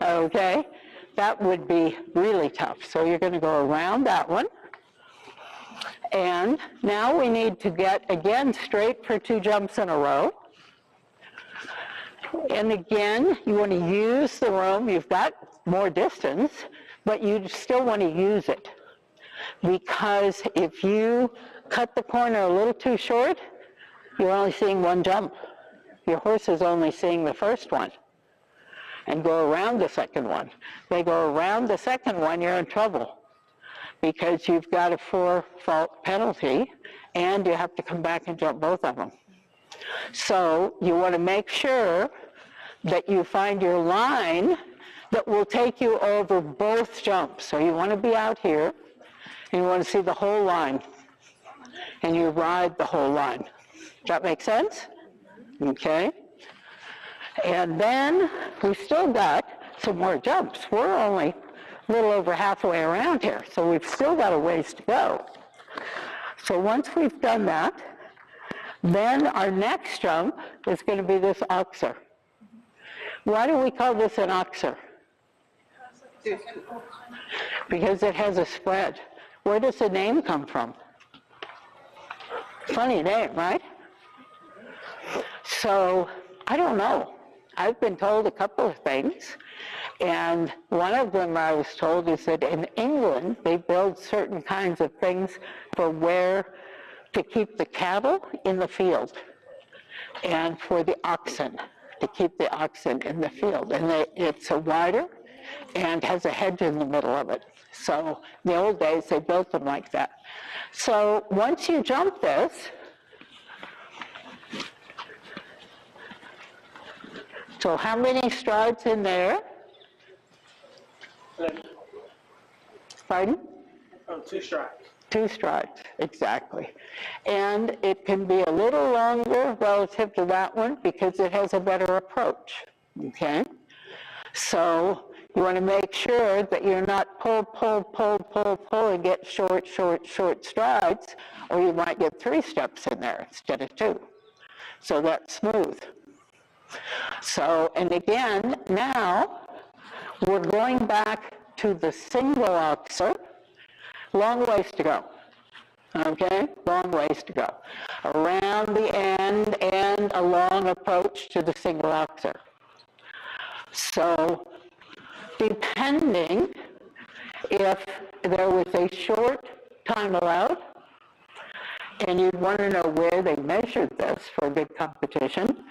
Okay. That would be really tough. So you're going to go around that one. And now we need to get, again, straight for 2 jumps in a row. And again, you want to use the room. You've got more distance, but you still want to use it. Because if you cut the corner a little too short, you're only seeing 1 jump. Your horse is only seeing the first one and go around the second one. They go around the second one, you're in trouble because you've got a 4-fault penalty and you have to come back and jump both of them. So you want to make sure that you find your line that will take you over both jumps. So you want to be out here and you want to see the whole line and you ride the whole line. Does that make sense? Okay. And then we've still got some more jumps. We're only a little over halfway around here, so we've still got a ways to go. So once we've done that, then our next jump is going to be this oxer. Why do we call this an oxer? Because it has a spread. Where does the name come from? Funny name, right? So, I don't know. I've been told a couple of things, and one of them I was told is that in England, they build certain kinds of things for where to keep the cattle in the field, and for the oxen, to keep the oxen in the field. And it's a wider and has a hedge in the middle of it. So in the old days, they built them like that. So once you jump this, so how many strides in there? Pardon? Oh, 2 strides. 2 strides, exactly. And it can be a little longer relative to that one because it has a better approach, okay? So you want to make sure that you're not pull, and get short strides, or you might get 3 steps in there instead of 2. So that's smooth. So, and again, now we're going back to the single oxer, long ways to go. Okay, long ways to go. Around the end and a long approach to the single oxer. So, depending if there was a short time allowed, and you'd want to know where they measured this for a big competition,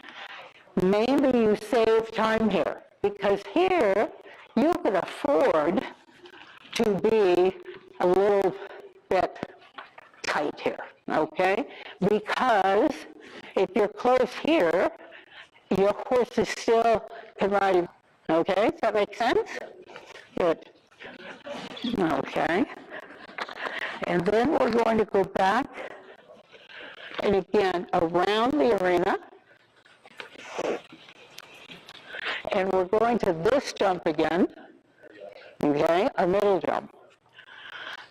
maybe you save time here, because here you could afford to be a little bit tight here, okay? Because if you're close here, your horse is still can ride, okay? Does that make sense? Good. Okay. And then we're going to go back, and again, around the arena, and we're going to this jump again, okay, a middle jump.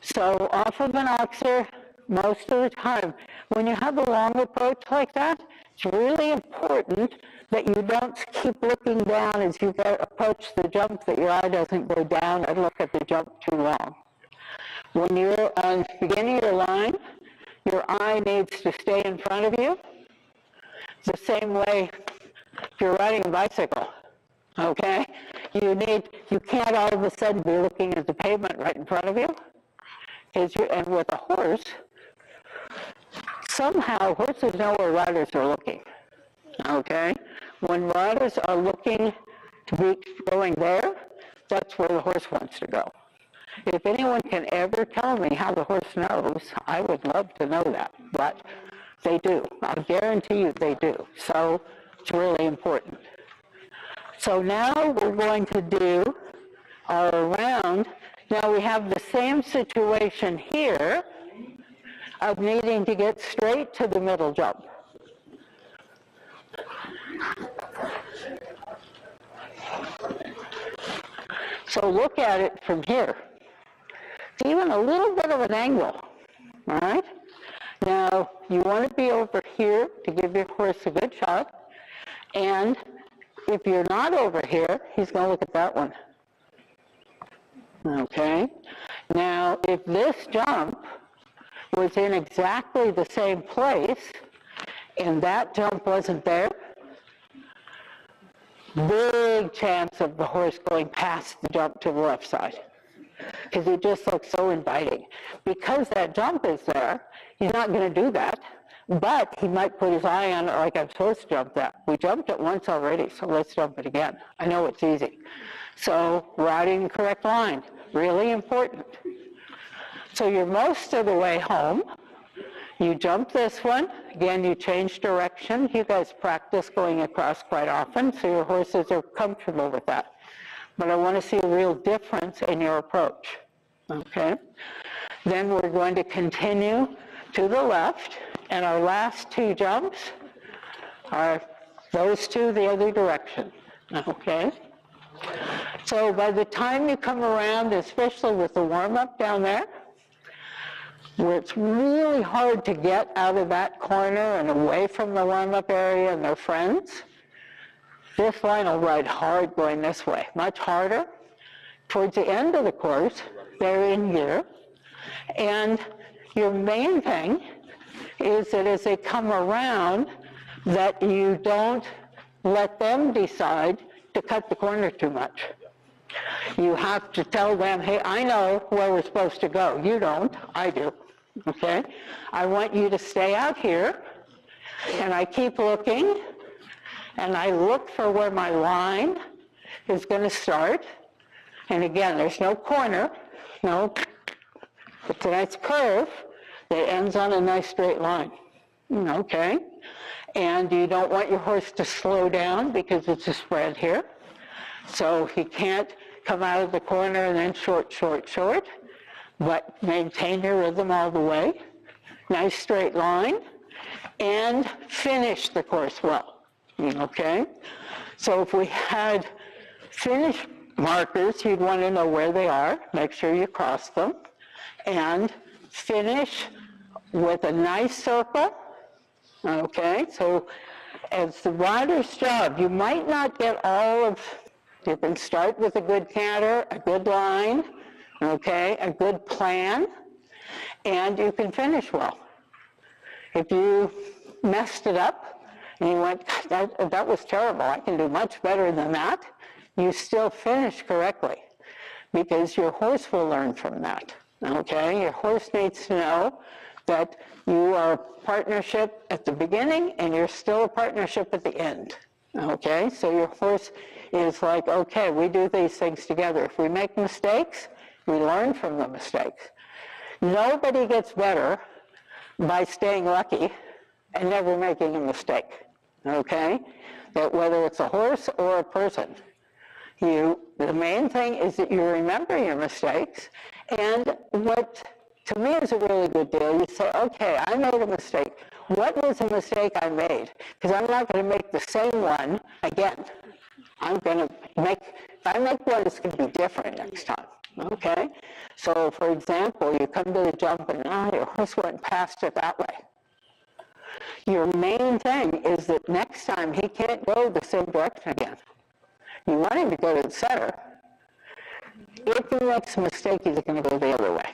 So off of an oxer, most of the time, when you have a long approach like that, it's really important that you don't keep looking down as you approach the jump, that your eye doesn't go down and look at the jump too long. When you're on the beginning of your line, your eye needs to stay in front of you. The same way if you're riding a bicycle, okay? You can't all of a sudden be looking at the pavement right in front of you. And with a horse, somehow horses know where riders are looking, okay? When riders are looking to be going there, that's where the horse wants to go. If anyone can ever tell me how the horse knows, I would love to know that, but they do. I'll guarantee you they do. So it's really important. So now we're going to do our around. Now we have the same situation here of needing to get straight to the middle jump. So look at it from here. It's even a little bit of an angle, all right? Now, you want to be over here to give your horse a good shot, and if you're not over here, he's going to look at that one. Okay? Now, if this jump was in exactly the same place, and that jump wasn't there, big chance of the horse going past the jump to the left side, because it just looks so inviting. Because that jump is there, he's not going to do that, but he might put his eye on it like, I'm supposed to jump that. We jumped it once already, so let's jump it again. I know it's easy. So riding the correct line, really important. So you're most of the way home. You jump this one. Again, you change direction. You guys practice going across quite often, so your horses are comfortable with that. But I want to see a real difference in your approach. Okay? Then we're going to continue to the left, and our last two jumps are those two the other direction. Okay? So by the time you come around, especially with the warm-up down there, where it's really hard to get out of that corner and away from the warm-up area and their friends, this line will ride hard going this way, much harder. Towards the end of the course, they're in gear. And your main thing is that as they come around, that you don't let them decide to cut the corner too much. You have to tell them, hey, I know where we're supposed to go. You don't, I do. Okay? I want you to stay out here, and I keep looking, and I look for where my line is going to start. And again, there's no corner, no, it's a nice curve that ends on a nice straight line. Okay? And you don't want your horse to slow down because it's a spread here. So he can't come out of the corner and then short, short, short, but maintain your rhythm all the way. Nice straight line, and finish the course well. Okay? So if we had finish markers, you'd want to know where they are, make sure you cross them, and finish with a nice circle. Okay? So as the rider's job, you might not get all of You can start with a good canter, a good line, okay, a good plan, and you can finish well. If you messed it up and you went, that was terrible, I can do much better than that, you still finish correctly because your horse will learn from that, okay? Your horse needs to know that you are a partnership at the beginning and you're still a partnership at the end, okay? So your horse is like, okay, we do these things together. If we make mistakes, we learn from the mistakes. Nobody gets better by staying lucky and never making a mistake, okay? That whether it's a horse or a person, the main thing is that you remember your mistakes, and what to me is a really good deal, you say, okay, I made a mistake. What was a mistake I made? Because I'm not going to make the same one again. I'm going to make, if I make one, it's going to be different next time, okay? So, for example, you come to the jump and your horse went past it that way. Your main thing is that next time he can't go the same direction again. You want him to go to the center. If he makes a mistake, he's going to go the other way.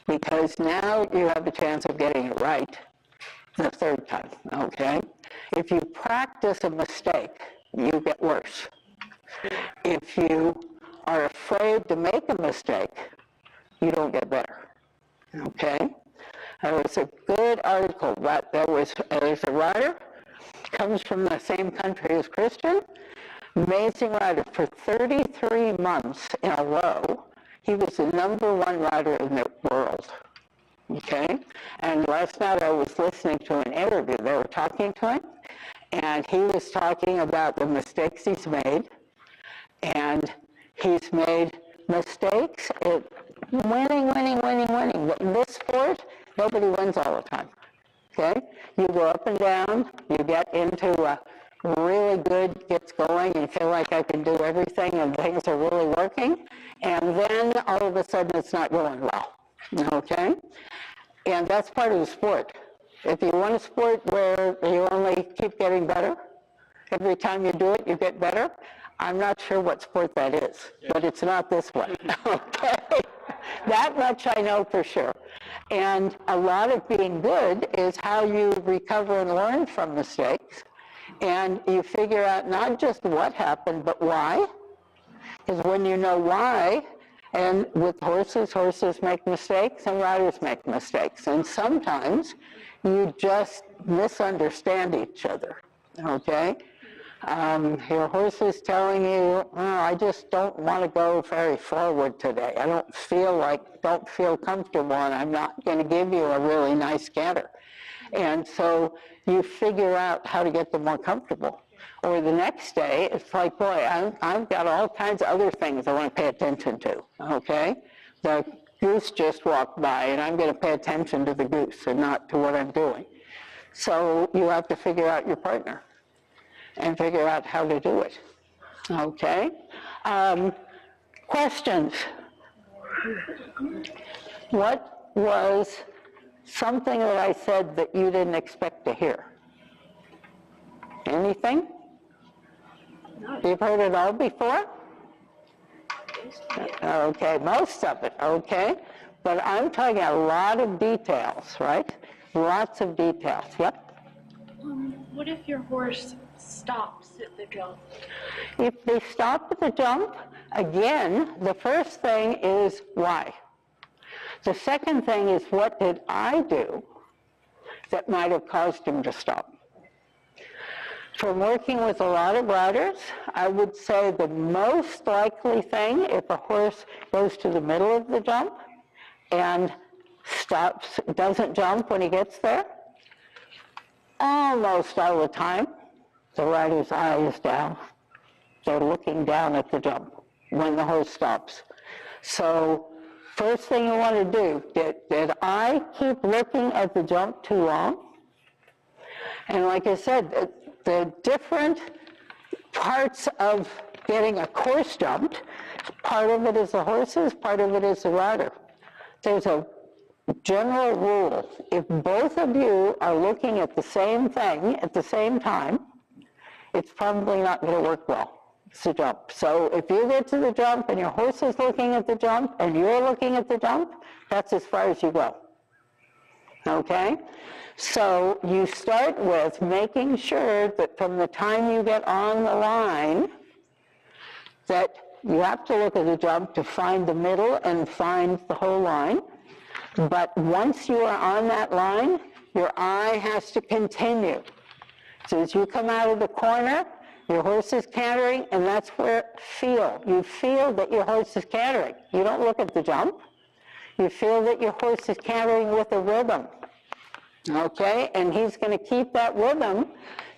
Because now you have the chance of getting it right the third time, okay? If you practice a mistake, you get worse. If you are afraid to make a mistake, you don't get better, okay? There was a good article that there's a rider, comes from the same country as Christian, amazing rider. For 33 months in a row, he was the #1 rider in the world, okay? And last night I was listening to an interview. They were talking to him, and he was talking about the mistakes he's made, and he's made mistakes at winning. But in this sport, nobody wins all the time, okay? You go up and down, you get into a really good, gets going, and feel like I can do everything, and things are really working, and then all of a sudden it's not going well, okay? And that's part of the sport. If you want a sport where you only keep getting better, every time you do it, you get better, I'm not sure what sport that is, but it's not this one, okay? That much I know for sure. And a lot of being good is how you recover and learn from mistakes, and you figure out not just what happened, but why. Because when you know why, and with horses make mistakes and riders make mistakes. And sometimes you just misunderstand each other, okay? Your horse is telling you, oh, I just don't want to go very forward today. I don't feel comfortable, and I'm not going to give you a really nice canter. And so you figure out how to get them more comfortable. Or the next day, it's like, boy, I've got all kinds of other things I want to pay attention to, okay? The goose just walked by, and I'm going to pay attention to the goose and not to what I'm doing. So you have to figure out your partner and figure out how to do it, okay? Questions? What was something that I said that you didn't expect to hear? Anything? You've heard it all before? Okay, most of it, okay? But I'm talking a lot of details, right? Lots of details, yep? What if your horse stops at the jump? If they stop at the jump, again, the first thing is why. The second thing is, what did I do that might have caused him to stop? From working with a lot of riders, I would say the most likely thing, if a horse goes to the middle of the jump and stops, doesn't jump when he gets there, almost all the time, the rider's eye is down. They're looking down at the jump when the horse stops. So first thing you want to do, did I keep looking at the jump too long? And like I said, the different parts of getting a course jumped, part of it is the horses, part of it is the rider. There's a general rule. If both of you are looking at the same thing at the same time, it's probably not going to work well. It's the jump. So if you get to the jump and your horse is looking at the jump and you're looking at the jump, that's as far as you go. Okay? So you start with making sure that from the time you get on the line, that you have to look at the jump to find the middle and find the whole line. But once you are on that line, your eye has to continue. So as you come out of the corner, your horse is cantering, and that's where you feel that your horse is cantering. You don't look at the jump. You feel that your horse is cantering with a rhythm. Okay? And he's going to keep that rhythm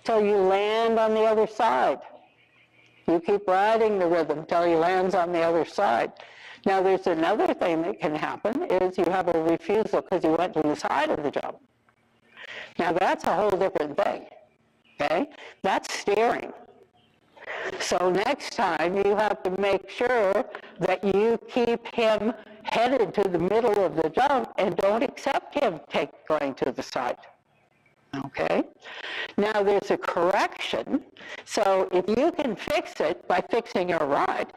till you land on the other side. You keep riding the rhythm till he lands on the other side. Now there's another thing that can happen is you have a refusal because you went to the side of the jump. Now that's a whole different thing. Okay? That's steering. So next time you have to make sure that you keep him headed to the middle of the jump and don't accept him going to the side. Okay? Now there's a correction. So if you can fix it by fixing your ride,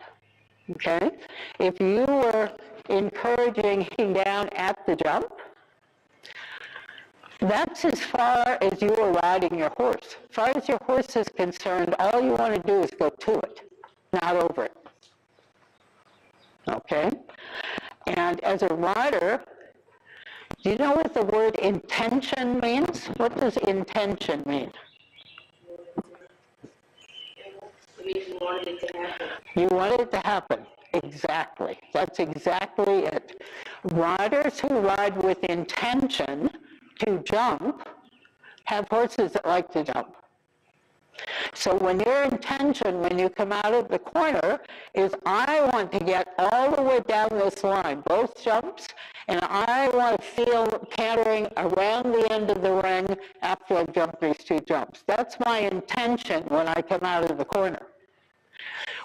okay? If you were encouraging him down at the jump, that's as far as you are riding your horse. As far as your horse is concerned, all you want to do is go to it, not over it. Okay? And as a rider, do you know what the word intention means? What does intention mean? You wanted it to happen. You want it to happen. Exactly. That's exactly it. Riders who ride with intention to jump have horses that like to jump. So when your intention, when you come out of the corner, is I want to get all the way down this line, both jumps, and I want to feel cantering around the end of the ring after I've jumped these two jumps. That's my intention when I come out of the corner.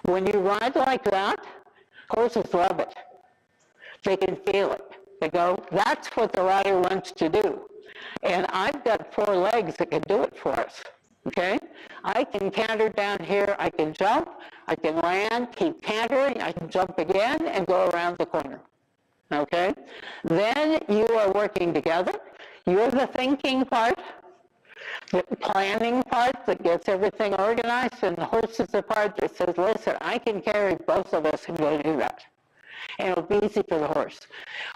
When you ride like that, horses love it. They can feel it. They go, that's what the rider wants to do. And I've got 4 legs that can do it for us, okay? I can canter down here, I can jump, I can land, keep cantering, I can jump again and go around the corner, okay? Then you are working together. You're the thinking part, the planning part that gets everything organized, and the horse is the part that says, listen, I can carry both of us and go do that. And it'll be easy for the horse.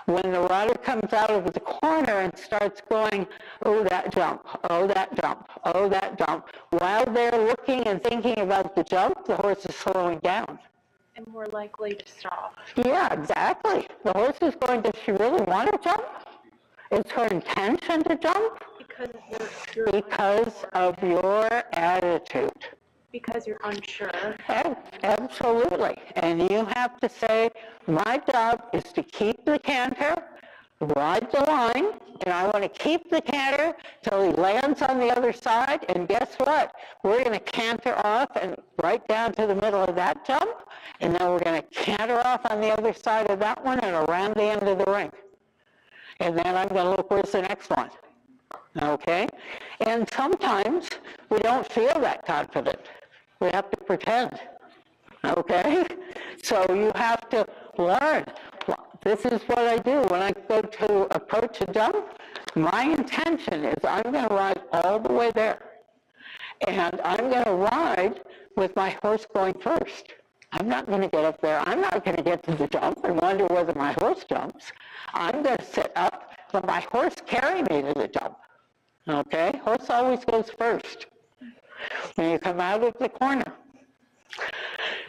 When the rider comes out of the corner and starts going, oh, that jump, oh, that jump, oh, that jump, while they're looking and thinking about the jump, the horse is slowing down. And more likely to stop. Yeah, exactly. The horse is going, does she really want to jump? Is her intention to jump? Because of your attitude. Because you're unsure. Absolutely. And you have to say, my job is to keep the canter, ride the line, and I want to keep the canter till he lands on the other side, and guess what? We're going to canter off and right down to the middle of that jump, and then we're going to canter off on the other side of that one and around the end of the ring. And then I'm going to look where's the next one. Okay? And sometimes we don't feel that confident. We have to pretend. Okay? So you have to learn. This is what I do when I go to approach a jump. My intention is I'm going to ride all the way there. And I'm going to ride with my horse going first. I'm not going to get up there. I'm not going to get to the jump and wonder whether my horse jumps. I'm going to sit up, let my horse carry me to the jump. Okay? Horse always goes first. When you come out of the corner.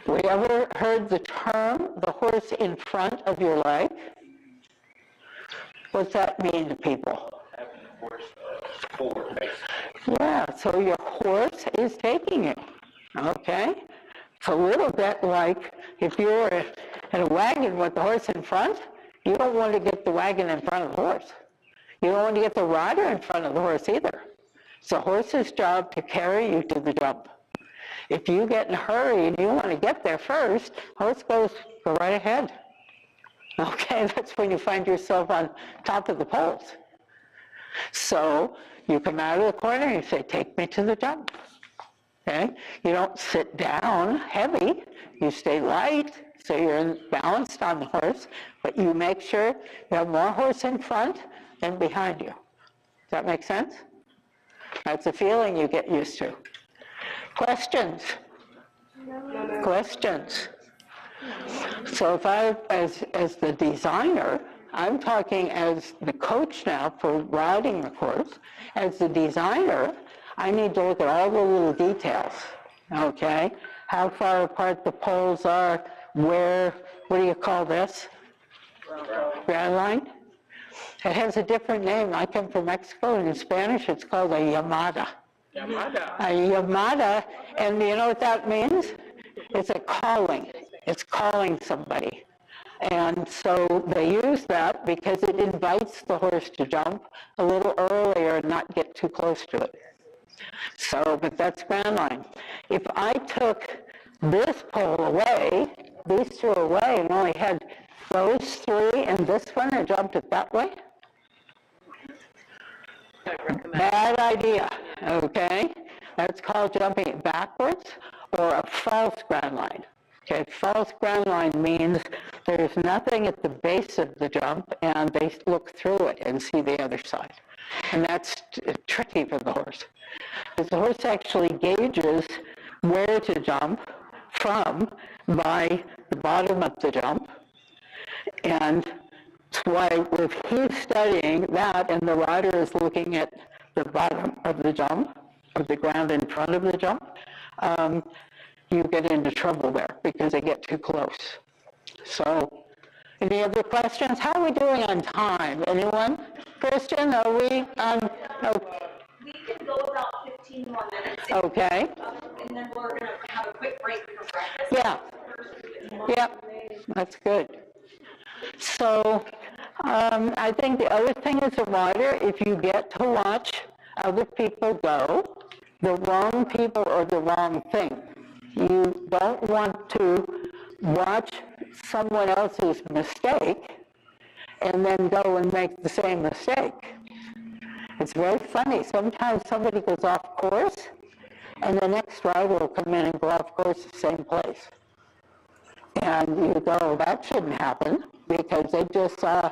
We ever heard the term, the horse in front of your leg? What's that mean to people? Having the horse forward, basically. Yeah, so your horse is taking you. Okay? It's a little bit like if you were in a wagon with the horse in front, you don't want to get the wagon in front of the horse. You don't want to get the rider in front of the horse either. It's the horse's job to carry you to the jump. If you get in a hurry and you want to get there first, horse goes, go right ahead. Okay, that's when you find yourself on top of the poles. So you come out of the corner and you say, take me to the jump. okay? You don't sit down heavy, you stay light, so you're balanced on the horse, but you make sure you have more horse in front than behind you. Does that make sense? That's a feeling you get used to. Questions? Questions? So if I, as the designer, I'm talking as the coach now for riding the course. As the designer, I need to look at all the little details, okay? How far apart the poles are, where, what do you call this? Ground line? It has a different name. I come from Mexico, and in Spanish it's called a llamada. A llamada, and you know what that means? It's a calling. It's calling somebody. And so they use that because it invites the horse to jump a little earlier and not get too close to it. So, but that's ground line. If I took this pole away, these two away, and only had those three and this one and jumped it that way, bad idea, okay? That's called jumping it backwards or a false ground line. Okay, false ground line means there's nothing at the base of the jump and they look through it and see the other side. And that's tricky for the horse. Because the horse actually gauges where to jump from by the bottom of the jump. And that's why if he's studying that and the rider is looking at the bottom of the jump, of the ground in front of the jump, you get into trouble there because they get too close. So, any other questions? How are we doing on time? Anyone? Christian, are we on? Oh. We can go about 15 more minutes. Okay. And then we're going to have a quick break for breakfast. Yeah. Yep. That's good. So, I think the other thing as a rider, if you get to watch other people go, the wrong people or the wrong thing. You don't want to watch someone else's mistake and then go and make the same mistake. It's very funny. Sometimes somebody goes off course and the next rider will come in and go off course the same place. And you go, that shouldn't happen because they just saw,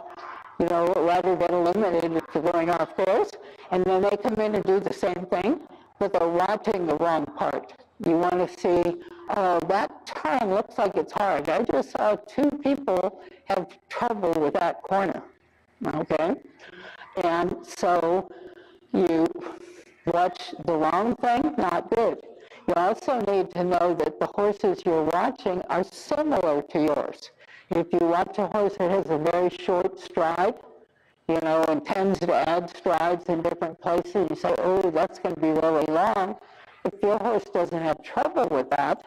a rider get eliminated for going off course, and then they come in and do the same thing, but they're watching the wrong part. You want to see, oh, that turn looks like it's hard. I just saw two people have trouble with that corner, okay? And so you watch the wrong thing, not good. You also need to know that the horses you're watching are similar to yours. If you watch a horse that has a very short stride, and tends to add strides in different places, you say, oh, that's going to be really long. If your horse doesn't have trouble with that,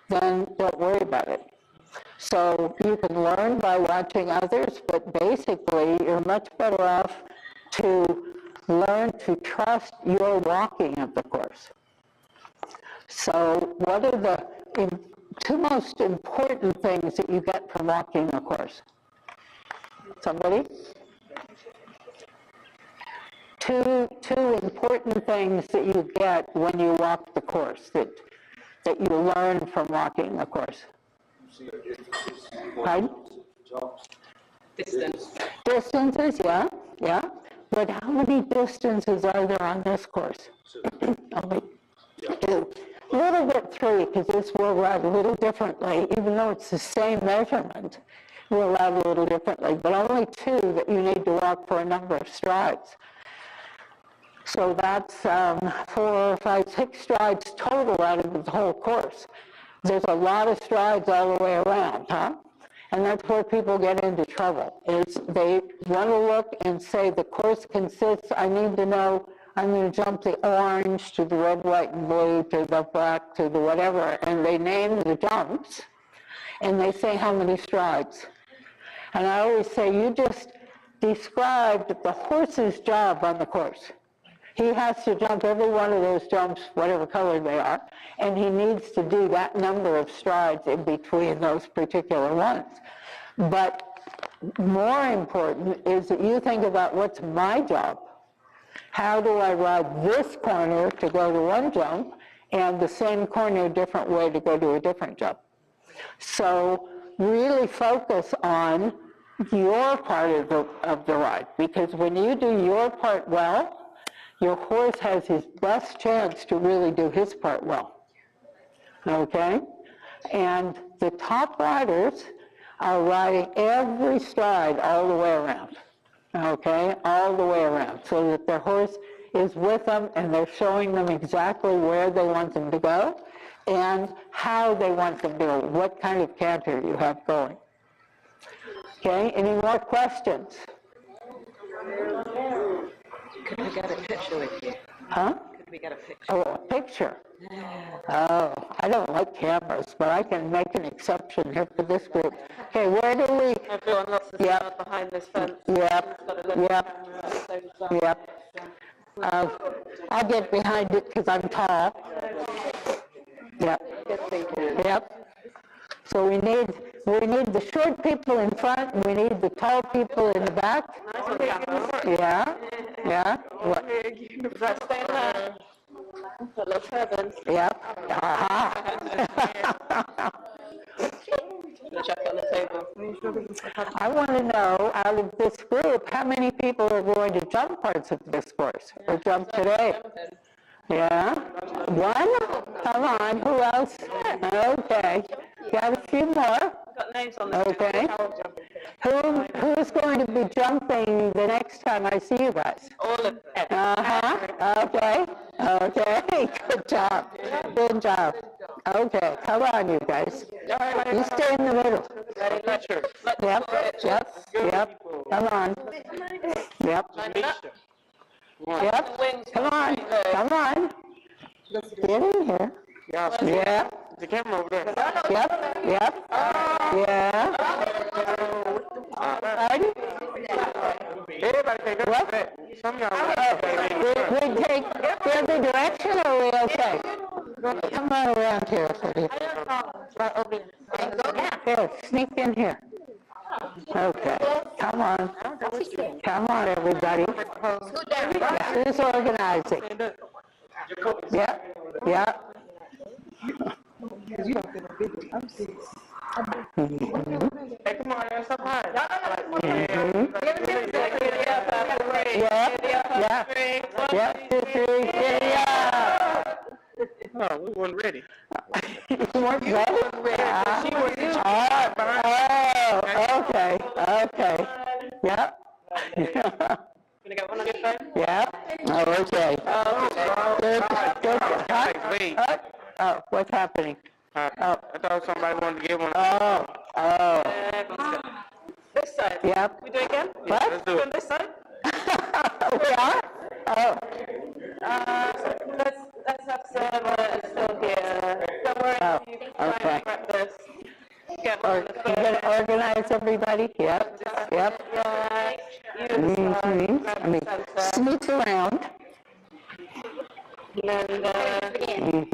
then don't worry about it. So you can learn by watching others, but basically you're much better off to learn to trust your walking of the course. So what are the two most important things that you get from walking the course? Somebody? Two important things that you get when you walk the course, that you learn from walking the course. Pardon? Distance. Distances, yeah. But how many distances are there on this course? Only two. A little bit three, because this will ride a little differently, even though it's the same measurement. We'll ride a little differently, but only two that you need to walk for a number of strides. So that's 4, 5, 6 strides total out of the whole course. There's a lot of strides all the way around, huh? And that's where people get into trouble, is they want to look and say the course consists, I need to know, I'm going to jump the orange to the red, white, and blue to the black to the whatever, and they name the jumps, and they say how many strides. And I always say, you just described the horse's job on the course. He has to jump every one of those jumps, whatever color they are, and he needs to do that number of strides in between those particular ones. But more important is that you think about what's my job. How do I ride this corner to go to one jump, and the same corner a different way to go to a different jump. So really focus on your part of the ride, because when you do your part well, your horse has his best chance to really do his part well, okay? And the top riders are riding every stride all the way around, okay? All the way around, so that their horse is with them and they're showing them exactly where they want them to go and how they want them to go, what kind of canter you have going. Okay, any more questions? Could we get a picture with you? Huh? Could we get a picture? Oh, a picture. Oh, I don't like cameras, but I can make an exception here for this group. Okay, where do we? Everyone wants to stand behind this fence. Yep. I'll get behind it because I'm tall. Yep. So we need the short people in front, and we need the tall people in the back. Yeah. What? Yep. Check on the table. I want to know, out of this group, how many people are going to jump parts of this course or jump today? Yeah? One? Come on, who else? Okay. Got a few more? Got names on this. Okay. Who's going to be jumping the next time I see you guys? All of them. Okay. Good job. Okay, come on, you guys. You stay in the middle. Yep. Come on. Yep. Come on. Get in here. Yeah. The camera over there. Yep. Yeah. Everybody take it. What? Some of y'all. We take the other direction, or are we okay? Come on around here. Here, sneak in here. Okay, come on, everybody. Who's organizing? Yeah. Hey, come on, that's up high. Yeah. 2, 3, Oh, we weren't ready. You weren't ready? Okay. Yep. Gonna get one on your phone? Yep. Okay. Good. Huh? Oh, what's happening? I thought somebody wanted to give one. Oh. This side. Yep. We do it again? What? Let's do On it. this side? We are? Oh. Let's have some still here. Don't worry, Oh, you can okay. grab this. Get one on the You phone. gonna organize everybody? Yep. Yeah. You Sneak around. and